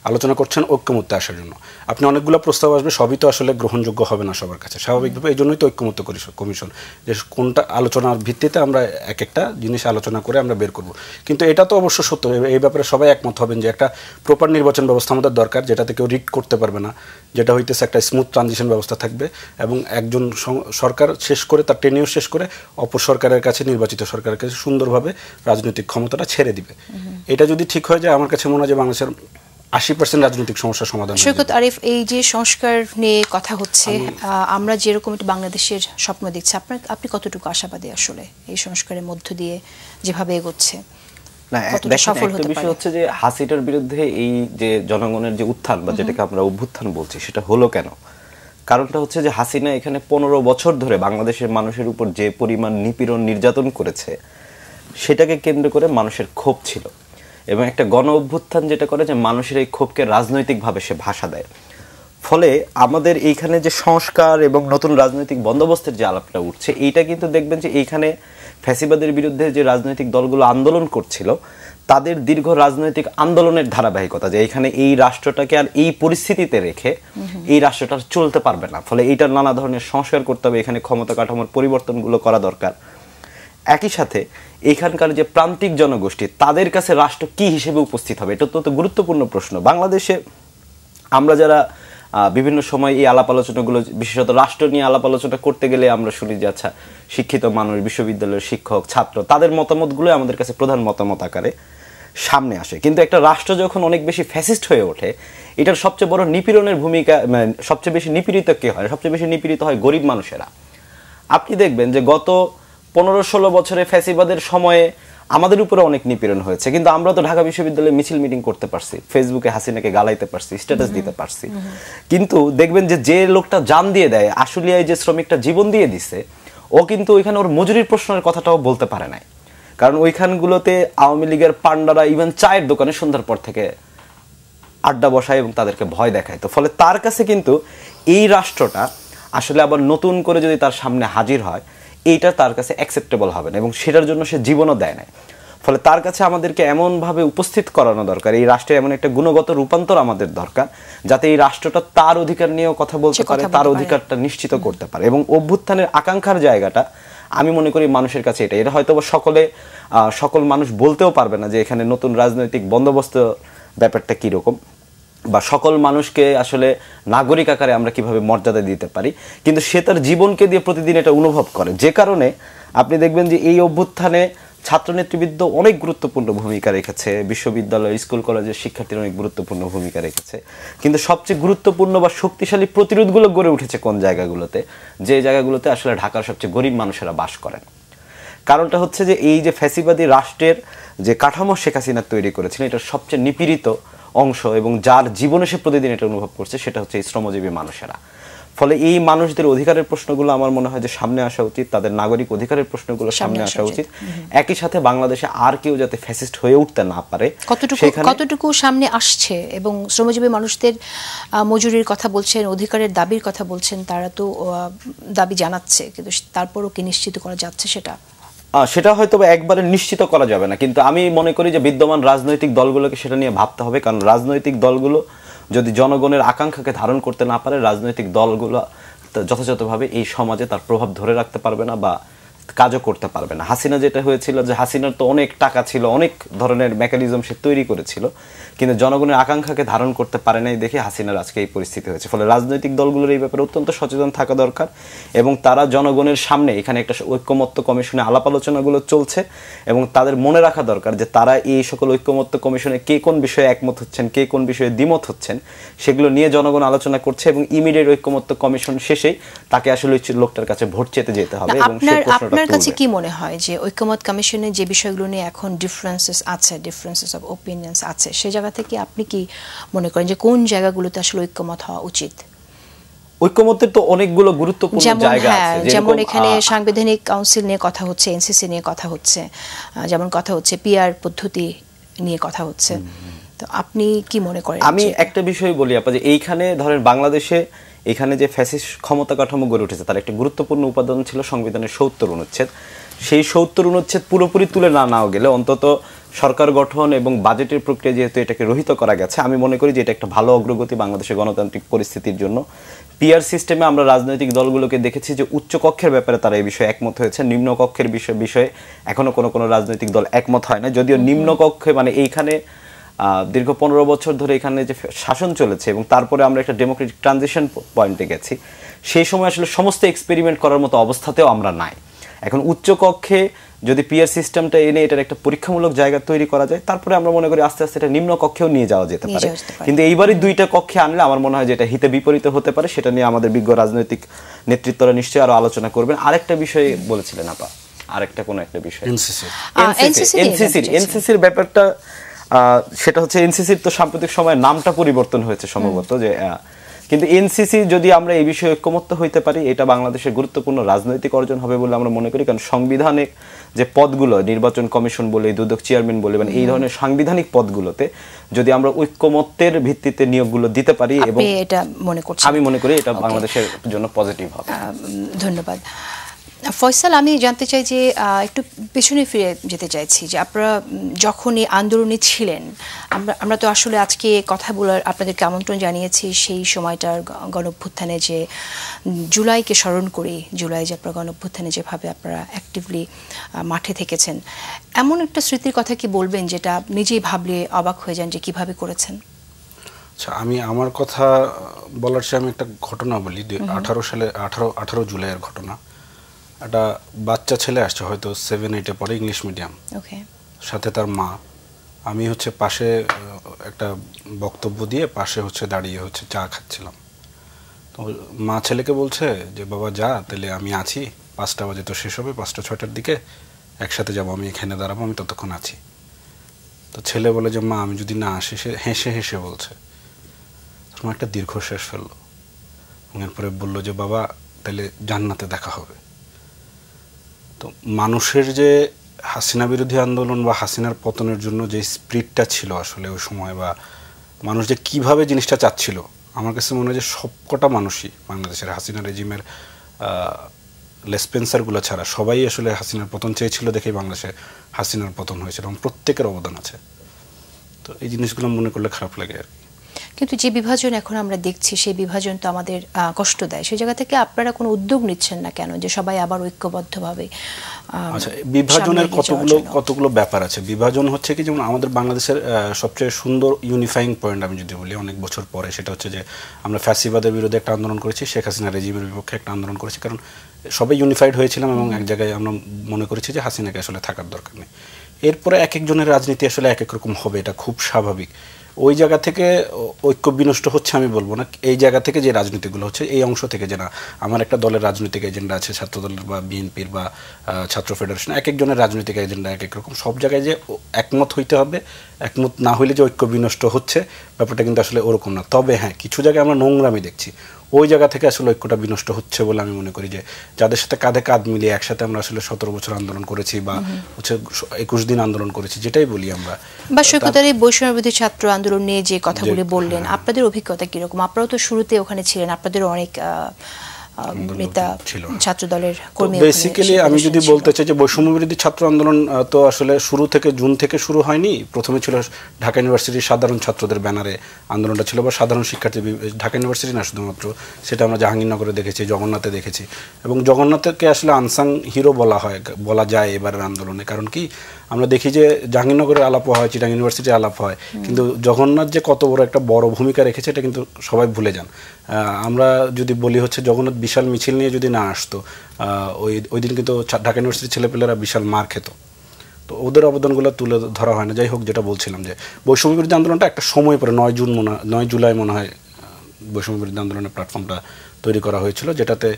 আলোচনা করছেন ঐক্যমত্যে আসার জন্য। আপনি অনেকগুলো প্রস্তাব আসবে, সবই তো আসলে গ্রহণযোগ্য হবে না সবার কাছে স্বাভাবিকভাবে। এই জন্যই তো ঐক্যমত্য কমিশন, যে কোনটা আলোচনার ভিত্তিতে আমরা এক একটা জিনিস আলোচনা করে আমরা বের করব। কিন্তু এটা তো অবশ্য সত্য, এই ব্যাপারে সবাই একমত হবেন যে একটা প্রপার নির্বাচন ব্যবস্থা আমাদের দরকার, যেটাতে কেউ রিট করতে পারবে না, যেটা হইতেছে একটা স্মুথ ট্রানজিশন ব্যবস্থা থাকবে, এবং একজন সরকার শেষ করে তার টেনিউর শেষ করে অপর সরকারের কাছে, নির্বাচিত সরকারের কাছে সুন্দরভাবে রাজনৈতিক ক্ষমতাটা ছেড়ে দিবে। এটা যদি ঠিক হয়ে যায়, আমার কাছে মনে হয় যে বাংলাদেশের 80% রাজনৈতিক সমস্যার সমাধান। সৈকত আরিফ, এই যে সংস্কার নিয়ে কথা হচ্ছে, আমরা যেরকম একটি বাংলাদেশের স্বপ্ন দেখছি, আপনি কতটুকু আশাবাদী আসলে এই সংস্কারের মধ্য দিয়ে যেভাবে এগোচ্ছে? না, একটা বিষয় হচ্ছে যে হাসিনার বিরুদ্ধে এই যে জনগণের যে উত্থান বা যেটাকে আমরা অভ্যুত্থান বলছি, সেটা হলো কেন? কারণটা হচ্ছে যে হাসিনা এখানে 15 বছর ধরে বাংলাদেশের মানুষের উপর যে পরিমাণ নিপীড়ন নির্যাতন করেছে, সেটাকে কেন্দ্র করে মানুষের ক্ষোভ ছিল, এবং একটা গণ অভ্যুত্থান যেটা করে যে মানুষের এই ক্ষোভকে রাজনৈতিকভাবে সে ভাষা দেয়। ফলে আমাদের এইখানে যে সংস্কার এবং নতুন রাজনৈতিক বন্দোবস্তের যে আলাপটা উঠছে, এইটা কিন্তু দেখবেন যে এইখানে ফ্যাসিবাদের বিরুদ্ধে যে রাজনৈতিক দলগুলো আন্দোলন করছিল, তাদের দীর্ঘ রাজনৈতিক আন্দোলনের ধারাবাহিকতা, যে এখানে এই রাষ্ট্রটাকে আর এই পরিস্থিতিতে রেখে এই রাষ্ট্রটা চলতে পারবে না, ফলে এইটার নানা ধরনের সংস্কার করতে হবে, এখানে ক্ষমতা কাঠামোর পরিবর্তনগুলো করা দরকার। একই সাথে এখানকার যে প্রান্তিক জনগোষ্ঠী, তাদের কাছে রাষ্ট্র কি হিসেবে উপস্থিত হবে, এটা অত্যন্ত গুরুত্বপূর্ণ প্রশ্ন। বাংলাদেশে আমরা যারা বিভিন্ন সময় এই আলাপ আলোচনাগুলো, বিশেষত রাষ্ট্র নিয়ে আলাপ আলোচনা করতে গেলে আমরা শুনি যে আচ্ছা, শিক্ষিত মানুষ, বিশ্ববিদ্যালয়ের শিক্ষক, ছাত্র, তাদের মতামতগুলো আমাদের কাছে প্রধান মতামত আকারে সামনে আসে। কিন্তু একটা রাষ্ট্র যখন অনেক বেশি ফ্যাসিস্ট হয়ে ওঠে, এটার সবচেয়ে বড় নিপীড়নের ভূমিকা, সবচেয়ে বেশি নিপীড়িত কে হয়? সবচেয়ে বেশি নিপীড়িত হয় গরিব মানুষেরা। আপনি দেখবেন যে গত 15-16 বছরে ফ্যাসিবাদের সময়ে আমাদের উপরে অনেক নিপীড়ন হয়েছে, কিন্তু আমরা তো ঢাকা বিশ্ববিদ্যালয়ে মিছিল মিটিং করতে পারছি, ফেসবুকে হাসিনাকে গালাইতে পারছি, স্ট্যাটাস দিতে পারছি। কিন্তু দেখবেন যে লোকটা জান দিয়ে দেয়, আশুলিয়ায় যে শ্রমিকটা জীবন দিয়ে দিছে, ও কিন্তু ওইখানে ওর মজুরির প্রশ্নের কথাটাও বলতে পারে নাই। কারণ ওইখানগুলোতে আওয়ামী লীগের পান্ডারা ইভেন চায়ের দোকানে সন্ধ্যার পর থেকে আড্ডা বসায় এবং তাদেরকে ভয় দেখায়। তো ফলে তার কাছে কিন্তু এই রাষ্ট্রটা আসলে আবার নতুন করে যদি তার সামনে হাজির হয়, এইটা তার কাছে অ্যাকসেপ্টেবল হবে না, এবং সেটার জন্য সে জীবনও দেয় না। ফলে তার কাছে আমাদেরকে এমনভাবে উপস্থিত করানো দরকার, এই রাষ্ট্রের এমন একটা গুণগত রূপান্তর আমাদের দরকার, যাতে এই রাষ্ট্রটা তার অধিকার নিয়েও কথা বলতে পারে, তার অধিকারটা নিশ্চিত করতে পারে। এবং অভ্যুত্থানের আকাঙ্ক্ষার জায়গাটা আমি মনে করি মানুষের কাছে এটা হয়তো সকল মানুষ বলতেও পারবে না যে এখানে নতুন রাজনৈতিক বন্দোবস্ত ব্যাপারটা কীরকম, বা সকল মানুষকে আসলে নাগরিক আকারে আমরা কিভাবে মর্যাদা দিতে পারি, কিন্তু সে তার জীবনকে দিয়ে প্রতিদিন এটা অনুভব করে। যে কারণে আপনি দেখবেন যে এই অভ্যুত্থানে ছাত্র নেতৃবৃন্দ অনেক গুরুত্বপূর্ণ ভূমিকা রেখেছে, বিশ্ববিদ্যালয়, স্কুল কলেজের শিক্ষার্থীরা অনেক গুরুত্বপূর্ণ ভূমিকা রেখেছে, কিন্তু সবচেয়ে গুরুত্বপূর্ণ বা শক্তিশালী প্রতিরোধগুলো গড়ে উঠেছে কোন জায়গাগুলোতে? যে জায়গাগুলোতে আসলে ঢাকার সবচেয়ে গরিব মানুষেরা বাস করেন। কারণটা হচ্ছে যে এই যে ফ্যাসিবাদী রাষ্ট্রের যে কাঠামো শেখ হাসিনা তৈরি করেছিলেন, এটার সবচেয়ে নিপীড়িত অংশ এবং যার জীবনে সে প্রতিদিন এটা অনুভব করছে, সেটা হচ্ছে এই শ্রমজীবী মানুষেরা। ফলে এই মানুষদের অধিকারের প্রশ্নগুলো আমার মনে হয় যে সামনে আসা উচিত, তাদের নাগরিক অধিকারের প্রশ্নগুলো সামনে আসা উচিত। একই সাথে বাংলাদেশে আর কেউ যাতে ফ্যাসিস্ট হয়ে উঠতে না পারে, কতটুকু সামনে আসছে। এবং শ্রমজীবী মানুষদের মজুরির কথা বলছেন, অধিকারের দাবির কথা বলছেন, তারা তো দাবি জানাচ্ছে, কিন্তু তারপরও কি নিশ্চিত করা যাচ্ছে সেটা হয়তো একবারে নিশ্চিত করা যাবে না, কিন্তু আমি মনে করি যে বিদ্যমান রাজনৈতিক দলগুলোকে সেটা নিয়ে ভাবতে হবে। কারণ রাজনৈতিক দলগুলো যদি জনগণের আকাঙ্ক্ষাকে ধারণ করতে না পারে, রাজনৈতিক দলগুলো যথাযথভাবে এই সমাজে তার প্রভাব ধরে রাখতে পারবে না বা কাজও করতে পারবে না। হাসিনা যেটা হয়েছিল যে হাসিনার তো অনেক টাকা ছিল, অনেক ধরনের মেকানিজম সে তৈরি করেছিল, কিন্তু জনগণের আকাঙ্ক্ষাকে ধারণ করতে পারে নাই দেখে হাসিনার আজকে এই পরিস্থিতি হয়েছে। ফলে রাজনৈতিক দলগুলোর এই ব্যাপারে অত্যন্ত সচেতন থাকা দরকার, এবং তারা জনগণের সামনে এখানে একটা ঐক্যমত্য কমিশনে আলাপ আলোচনাগুলো চলছে, এবং তাদের মনে রাখা দরকার যে তারা এই সকল ঐক্যমত্য কমিশনে কে কোন বিষয়ে একমত হচ্ছেন, কে কোন বিষয়ে দ্বিমত হচ্ছেন, সেগুলো নিয়ে জনগণ আলোচনা করছে, এবং ইমিডিয়েট ঐক্যমত্য কমিশন শেষেই তাকে আসলে লোকটার কাছে ভোট চেতে যেতে হবে। এবং আপনার কাছে কি মনে হয় যে ঐক্যমত কমিশনে যে বিষয়গুলো নিয়ে এখন ডিফারেন্সেস অফ ওপিনিয়ন্স আছে, সে জায়গা থেকে আপনি কি মনে করেন যে কোন জায়গাগুলোতে আসলে ঐক্যমত হওয়া উচিত? ঐক্যমতের তো অনেকগুলো গুরুত্বপূর্ণ জায়গা আছে, যেমন এখানে সাংবিধানিক কাউন্সিল নিয়ে কথা হচ্ছে, এনসিসি নিয়ে কথা হচ্ছে, যেমন কথা হচ্ছে পিআর পদ্ধতি নিয়ে কথা হচ্ছে। তো আপনি কি মনে করেন? আমি একটা বিষয় বলি আপা, যে এইখানে ধরেন বাংলাদেশে এখানে যে ফ্যাসিস্ট ক্ষমতা কাঠামো গড়ে উঠেছে, তার একটা গুরুত্বপূর্ণ উপাদান ছিল সংবিধানের ৭০ অনুচ্ছেদ। সেই ৭০ অনুচ্ছেদ পুরোপুরি তুলে নাও গেলে অন্তত সরকার গঠন এবং বাজেটের প্রক্রিয়া যেহেতু এটাকে রহিত করা গেছে, আমি মনে করি যে এটা একটা ভালো অগ্রগতি বাংলাদেশের গণতান্ত্রিক পরিস্থিতির জন্য। পিআর সিস্টেমে আমরা রাজনৈতিক দলগুলোকে দেখেছি যে উচ্চ কক্ষের ব্যাপারে তারা এই বিষয়ে একমত হয়েছে, নিম্ন কক্ষের বিষয়ে এখনো কোনো রাজনৈতিক দল একমত হয় না। যদিও নিম্ন কক্ষে মানে এইখানে দীর্ঘ 15 বছর ধরে এখানে যে শাসন চলেছে এবং তারপরে আমরা একটা ডেমোক্রেটিক ট্রানজিশন পয়েন্টে গেছি, সেই সময় আসলে সমস্ত এক্সপেরিমেন্ট করার মতো অবস্থাতেও আমরা নাই। এখন উচ্চ কক্ষে যদি পিআর সিস্টেমটা এনে এটার একটা পরীক্ষামূলক জায়গা তৈরি করা যায়, তারপরে আমরা মনে করি আস্তে আস্তে এটা নিম্ন কক্ষেও নিয়ে যাওয়া যেতে পারে। কিন্তু এইবারই দুইটা কক্ষে আনলে আমার মনে হয় যে এটা হিতে বিপরীত হতে পারে। সেটা নিয়ে আমাদের বিজ্ঞ রাজনৈতিক নেতৃত্বরা নিশ্চয়ই আরো আলোচনা করবেন। আরেকটা বিষয়ে বলেছিলেন আপা, আরেকটা কোন একটা বিষয়, এনসিসির ব্যাপারটা, সেটা হচ্ছে এনসিসির তো সাম্প্রতিক সময়ে নামটা পরিবর্তন হয়েছে সম্ভবত, যে কিন্তু এনসিসি যদি আমরা এই বিষয়ে ঐক্যমত্য হইতে পারি, এটা বাংলাদেশের গুরুত্বপূর্ণ রাজনৈতিক অর্জন হবে বলে আমরা মনে করি। কারণ সংবিধানে যে পদগুলো, নির্বাচন কমিশন বলে, দুদক চেয়ারম্যান বলে, মানে এই ধরনের সাংবিধানিক পদগুলোতে যদি আমরা ঐক্যমত্যের ভিত্তিতে নিয়োগগুলো দিতে পারি, এবং এটা মনে করছি, আমি মনে করি এটা বাংলাদেশের জন্য পজিটিভ হবে। ধন্যবাদ। ফয়সাল, আমি জানতে চাই যে একটু পেছনে ফিরে যেতে চাইছি যে আপনারা যখন এই আন্দোলনে ছিলেন, আমরা তো আসলে আজকে কথা বলার আপনাদেরকে আমন্ত্রণ জানিয়েছি সেই সময়টার গণঅভ্যুত্থানে, যে জুলাইকে স্মরণ করে, জুলাই যে আপনার গণঅভ্যুত্থানে যেভাবে আপনারা অ্যাক্টিভলি মাঠে থেকেছেন, এমন একটা স্মৃতির কথা কি বলবেন যেটা নিজেই ভাবলে অবাক হয়ে যান যে কিভাবে করেছেন? আচ্ছা, আমি আমার কথা বলার চেয়ে আমি একটা ঘটনা বলি। 18 জুলাইয়ের ঘটনা। একটা বাচ্চা ছেলে আসছে, হয়তো 7-8-এ পড়ে, ইংলিশ মিডিয়াম, সাথে তার মা। আমি হচ্ছে পাশে একটা বক্তব্য দিয়ে পাশে হচ্ছে দাঁড়িয়ে হচ্ছে চা খাচ্ছিলাম। তো মা ছেলেকে বলছে যে বাবা যা, তাহলে আমি আছি, 5টা বাজে তো শেষ হবে, 5টা-6টার দিকে একসাথে যাবো, আমি এখানে দাঁড়াবো, আমি ততক্ষণ আছি। তো ছেলে বলে যে মা আমি যদি না আসি, সে হেসে হেসে বলছে। তখন একটা দীর্ঘশ্বাস ফেললো, এরপরে বললো যে বাবা তাহলে জান্নাতে দেখা হবে। তো মানুষের যে হাসিনা বিরোধী আন্দোলন বা হাসিনার পতনের জন্য যে স্পিরিটটা ছিল আসলে ওই সময়, বা মানুষ যে কিভাবে জিনিসটা চাচ্ছিল, আমার কাছে মনে হয় যে সবকটা মানুষই বাংলাদেশের হাসিনা রেজিমের লেসপেন্সারগুলো ছাড়া সবাই আসলে হাসিনার পতন চেয়েছিল, দেখেই বাংলাদেশে হাসিনার পতন হয়েছিল, এবং প্রত্যেকের অবদান আছে। তো এই জিনিসগুলো মনে করলে খারাপ লাগে আর কি। কিন্তু যে বিভাজন এখন আমরা দেখছি, সেই বিভাজন তো আমাদের কষ্ট দেয়। সেই জায়গা থেকে আপনারা কোনো উদ্যোগ নিচ্ছেন না কেন যে সবাই আবার ঐক্যবদ্ধভাবে? আচ্ছা, বিভাজনের কতগুলো ব্যাপার আছে। বিভাজন হচ্ছে কি, যেমন আমাদের বাংলাদেশের সবচেয়ে সুন্দর ইউনিফাইং পয়েন্ট আমি যদি বলি অনেক বছর পরে, সেটা হচ্ছে যে আমরা ফ্যাসিবাদের বিরুদ্ধে একটা আন্দোলন করেছি, শেখ হাসিনা রেজিমের বিপক্ষে একটা আন্দোলন করেছি, কারণ সবাই ইউনিফাইড হয়েছিলাম এবং এক জায়গায় আমরা মনে করেছি যে হাসিনাকে আসলে থাকার দরকার নেই। এরপরে এক একজনের রাজনীতি আসলে এক এক রকম হবে, এটা খুব স্বাভাবিক। ওই জায়গা থেকে ঐক্য বিনষ্ট হচ্ছে আমি বলবো না, এই জায়গা থেকে যে রাজনীতিগুলো হচ্ছে, এই অংশ থেকে যে না আমার একটা দলের রাজনৈতিক এজেন্ডা আছে, ছাত্র দলের বা বিএনপির বা ছাত্র ফেডারেশন, এক একজনের রাজনৈতিক এজেন্ডা এক এক রকম, সব জায়গায় যে একমত হইতে হবে, একমত না হইলে যে ঐক্য বিনষ্ট হচ্ছে, ব্যাপারটা কিন্তু আসলে ওরকম না। তবে হ্যাঁ, কিছু জায়গায় আমরা নোংরামি দেখছি, ওই জায়গা থেকে আসলে ঐক্যটা বিনষ্ট হচ্ছে বলে আমি মনে করি। যে যাদের সাথে কাঁধে কাঁধ মিলিয়ে একসাথে আমরা আসলে 17 বছর আন্দোলন করেছি বা হচ্ছে 21 দিন আন্দোলন করেছি, যেটাই বলি আমরা, বা সৈকতের এই বৈষম্যবিরোধী ছাত্র আন্দোলন নিয়ে যে কথাগুলি বললেন, আপনাদের অভিজ্ঞতা কিরকম? আপনারাও তো শুরুতে ওখানে ছিলেন, আপনাদের অনেক নেতা ছাত্র দলের কর্মী। বেসিক্যালি আমি যদি বলতে চাই যে বৈষম্যবিরোধী ছাত্র আন্দোলন তো আসলে শুরু থেকে, জুন থেকে শুরু হয়নি। প্রথমে ছিল ঢাকা ইউনিভার্সিটির সাধারণ ছাত্রদের ব্যানারে আন্দোলনটা ছিল, বা সাধারণ শিক্ষার্থী, ঢাকা ইউনিভার্সিটি না শুধুমাত্র, সেটা আমরা জাহাঙ্গীরনগরে দেখেছি, জগন্নাথে দেখেছি, এবং জগন্নাথকে আসলে আনসাং হিরো বলা যায় এবারের আন্দোলনে। কারণ কি, আমরা দেখি যে জাহাঙ্গীরনগরের আলাপ হয়, চিটাং ইউনিভার্সিটির আলাপ হয়, কিন্তু জগন্নাথ যে কত একটা বড় ভূমিকা রেখেছে এটা কিন্তু সবাই ভুলে যান। আমরা যদি বলি হচ্ছে জগন্নাথ বিশাল মিছিল নিয়ে যদি না আসতো, ওই দিন কিন্তু ঢাকা ইউনিভার্সিটির ছেলেপেলেরা বিশাল মার খেত। তো ওদের অবদানগুলো তুলে ধরা হয় না। যাই হোক, যেটা বলছিলাম যে বৈষম্যবিরোধী আন্দোলনটা একটা সময় পরে 9 জুলাই মনে হয় বৈষম্যবিরোধী আন্দোলনের প্ল্যাটফর্মটা তৈরি করা হয়েছিল, যেটাতে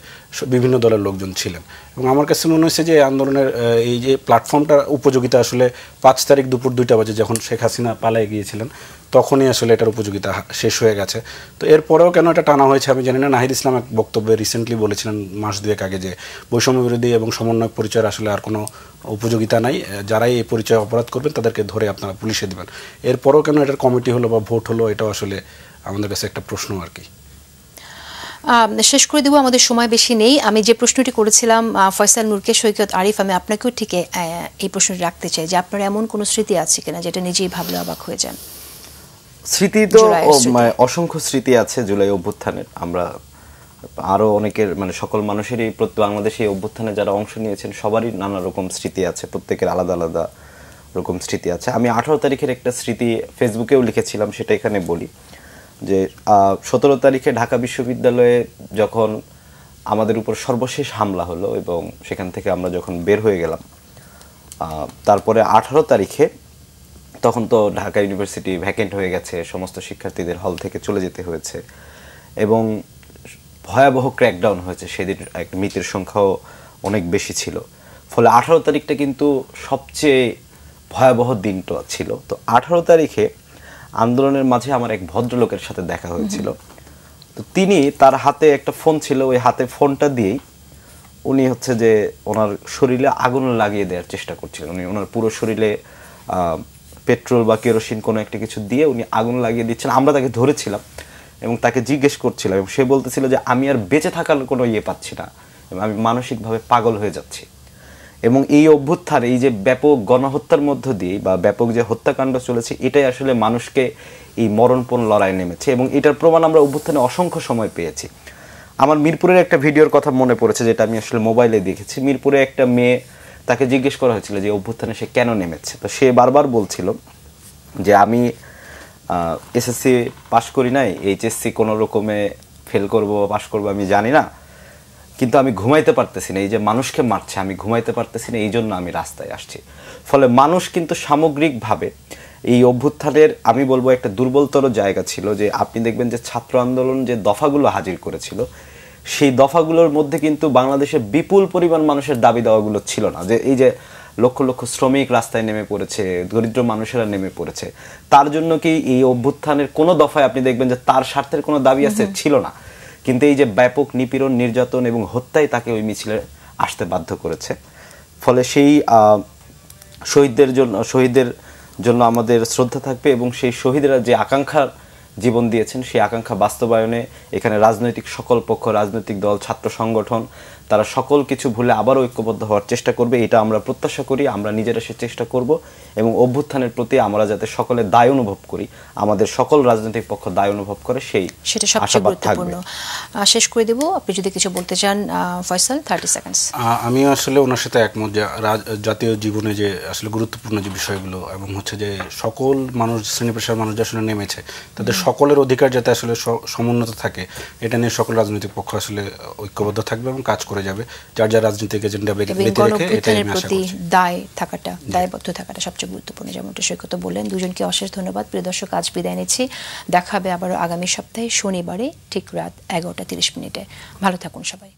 বিভিন্ন দলের লোকজন ছিলেন। এবং আমার কাছে মনে হয়েছে যে আন্দোলনের এই যে প্ল্যাটফর্মটার উপযোগিতা আসলে 5 তারিখ দুপুর 2টা বাজে যখন শেখ হাসিনা পালিয়ে গিয়েছিলেন, তখনই আসলে এটার উপযোগিতা শেষ হয়ে গেছে। তো এরপরেও কেন এটা টানা হয়েছে আমি জানি না। নাহিদ ইসলাম এক বক্তব্যে রিসেন্টলি বলেছিলেন, মাস 2 আগে, যে বৈষম্যবিরোধী এবং সমন্বয় পরিচয়ের আসলে আর কোনো উপযোগিতা নাই, যারাই এই পরিচয় অপরাধ করবেন তাদেরকে ধরে আপনারা পুলিশে দেবেন। এরপরেও কেন এটার কমিটি হলো বা ভোট হলো, এটাও আসলে আমাদের কাছে একটা প্রশ্ন আর কি। শেষ করে দেবো, আমাদের সময় বেশি নেই। আমি যে প্রশ্নটি করেছিলাম ফয়সাল নূরকে, সৈকত, আরিফ, আমি আপনাকেও ঠিক এই প্রশ্নটি রাখতে চাই যে আপনার এমন কোনো স্মৃতি আছে কিনা যেটা নিজেই ভাবলে অবাক হয়ে যান? স্মৃতি তো অসংখ্য স্মৃতি আছে জুলাই অভ্যুত্থানের। আমরা আরো অনেকের মানে সকল মানুষেরই বাংলাদেশে এই অভ্যুত্থানে যারা অংশ নিয়েছেন সবারই নানা রকম স্মৃতি আছে, প্রত্যেকের আলাদা আলাদা রকম স্মৃতি আছে। আমি 18 তারিখের একটা স্মৃতি ফেসবুকেও লিখেছিলাম, সেটা এখানে বলি যে 17 তারিখে ঢাকা বিশ্ববিদ্যালয়ে যখন আমাদের উপর সর্বশেষ হামলা হলো এবং সেখান থেকে আমরা যখন বের হয়ে গেলাম, তারপরে 18 তারিখে তখন তো ঢাকা ইউনিভার্সিটি ভ্যাকেন্ট হয়ে গেছে, সমস্ত শিক্ষার্থীদের হল থেকে চলে যেতে হয়েছে এবং ভয়াবহ ক্র্যাকডাউন হয়েছে। সেদিন মৃতের সংখ্যাও অনেক বেশি ছিল। ফলে 18 তারিখটা কিন্তু সবচেয়ে ভয়াবহ দিনটা ছিল। তো 18 তারিখে আন্দোলনের মাঝে আমার এক ভদ্রলোকের সাথে দেখা হয়েছিল। তো তিনি, তার হাতে একটা ফোন ছিল, ওই হাতে ফোনটা দিয়েই উনি হচ্ছে যে ওনার শরীরে আগুন লাগিয়ে দেওয়ার চেষ্টা করছিলেন। উনি ওনার পুরো শরীরে পেট্রোল বা কেরোসিন কোনো একটা কিছু দিয়ে উনি আগুন লাগিয়ে দিচ্ছেন। আমরা তাকে ধরেছিলাম এবং তাকে জিজ্ঞেস করছিলাম এবং সে বলতেছিল যে আমি আর বেঁচে থাকার কোনো পাচ্ছি না এবং আমি মানসিকভাবে পাগল হয়ে যাচ্ছি। এবং এই অভ্যুত্থান, এই যে ব্যাপক গণহত্যার মধ্য দিয়ে বা ব্যাপক যে হত্যাকাণ্ড চলেছে, এটাই আসলে মানুষকে এই মরণপণ লড়াই নেমেছে এবং এটার প্রমাণ আমরা অভ্যুত্থানে অসংখ্য সময় পেয়েছি। আমার মিরপুরের একটা ভিডিওর কথা মনে পড়েছে যেটা আমি আসলে মোবাইলে দেখেছি। মিরপুরে একটা মেয়ে, তাকে জিজ্ঞেস করা হয়েছিল যে অভ্যুত্থানে সে কেন নেমেছে। তো সে বারবার বলছিল যে আমি এসএসসি পাশ করি নাই, এইচএসসি কোনো রকমে ফেল করব পাশ করব আমি জানি না, কিন্তু আমি ঘুমাইতে পারতেছি না, এই যে মানুষকে মারছে আমি ঘুমাইতে পারতেছি না, এই জন্য আমি রাস্তায় আসছি। ফলে মানুষ কিন্তু সামগ্রিকভাবে এই অভ্যুত্থানের আমি বলবো একটা দুর্বলতর জায়গা ছিল যে আপনি দেখবেন যে ছাত্র আন্দোলন যে দফাগুলো হাজির করেছিল সেই দফাগুলোর মধ্যে কিন্তু বাংলাদেশের বিপুল পরিমাণ মানুষের দাবি দাওয়াগুলো ছিল না। যে এই যে লক্ষ লক্ষ শ্রমিক রাস্তায় নেমে পড়েছে, দরিদ্র মানুষেরা নেমে পড়েছে, তার জন্য কি এই অভ্যুত্থানের কোনো দফায় আপনি দেখবেন যে তার স্বার্থের কোনো দাবি আছে? ছিল না। কিন্তু এই যে ব্যাপক নিপীড়ন, নির্যাতন এবং হত্যাই তাকে ওই মিছিলে আসতে বাধ্য করেছে। ফলে সেই শহীদদের জন্য আমাদের শ্রদ্ধা থাকবে এবং সেই শহীদরা যে আকাঙ্ক্ষার জীবন দিয়েছেন সেই আকাঙ্ক্ষা বাস্তবায়নে এখানে রাজনৈতিক সকল পক্ষ, রাজনৈতিক দল, ছাত্র সংগঠন, তারা সকল কিছু ভুলে আবারও ঐক্যবদ্ধ হওয়ার চেষ্টা করবে, এটা আমরা প্রত্যাশা করি। আমরা নিজেরা সে চেষ্টা করব এবং অভ্যুত্থানের প্রতি আমরা যাতে সকলে দায় অনুভব করি, আমাদের সকল রাজনৈতিক পক্ষ দায় অনুভব করে, সেটা সবচেয়ে গুরুত্বপূর্ণ। শেষ করে দেব, আপনি যদি কিছু বলতে চান ফয়সাল, 30 সেকেন্ডস। আমি আসলে ওনার সাথে একমত যে জাতীয় জীবনে যে আসলে গুরুত্বপূর্ণ যে বিষয়গুলো এবং হচ্ছে যে সকল মানুষ, শ্রেণী পেশার মানুষ আসলে নেমেছে, তাদের সকলের অধিকার যাতে আসলে সমুন্নত থাকে, এটা নিয়ে সকল রাজনৈতিক পক্ষ আসলে ঐক্যবদ্ধ থাকবে এবং কাজ করে যাবে, যার যার রাজনৈতিক এজেন্ডা বেঁধে রেখে। এটাই আমি আশা করছি। দায়বদ্ধ থাকাটা সবচেয়ে গুরুত্বপূর্ণ, যেমনটা সৈকত বললেন। দুজনকে অশেষ ধন্যবাদ। প্রিয় দর্শক, আজ বিদায় নিচ্ছি। দেখা হবে আবারও আগামী সপ্তাহে শনিবারে ঠিক রাত 11:30। ভালো থাকুন সবাই।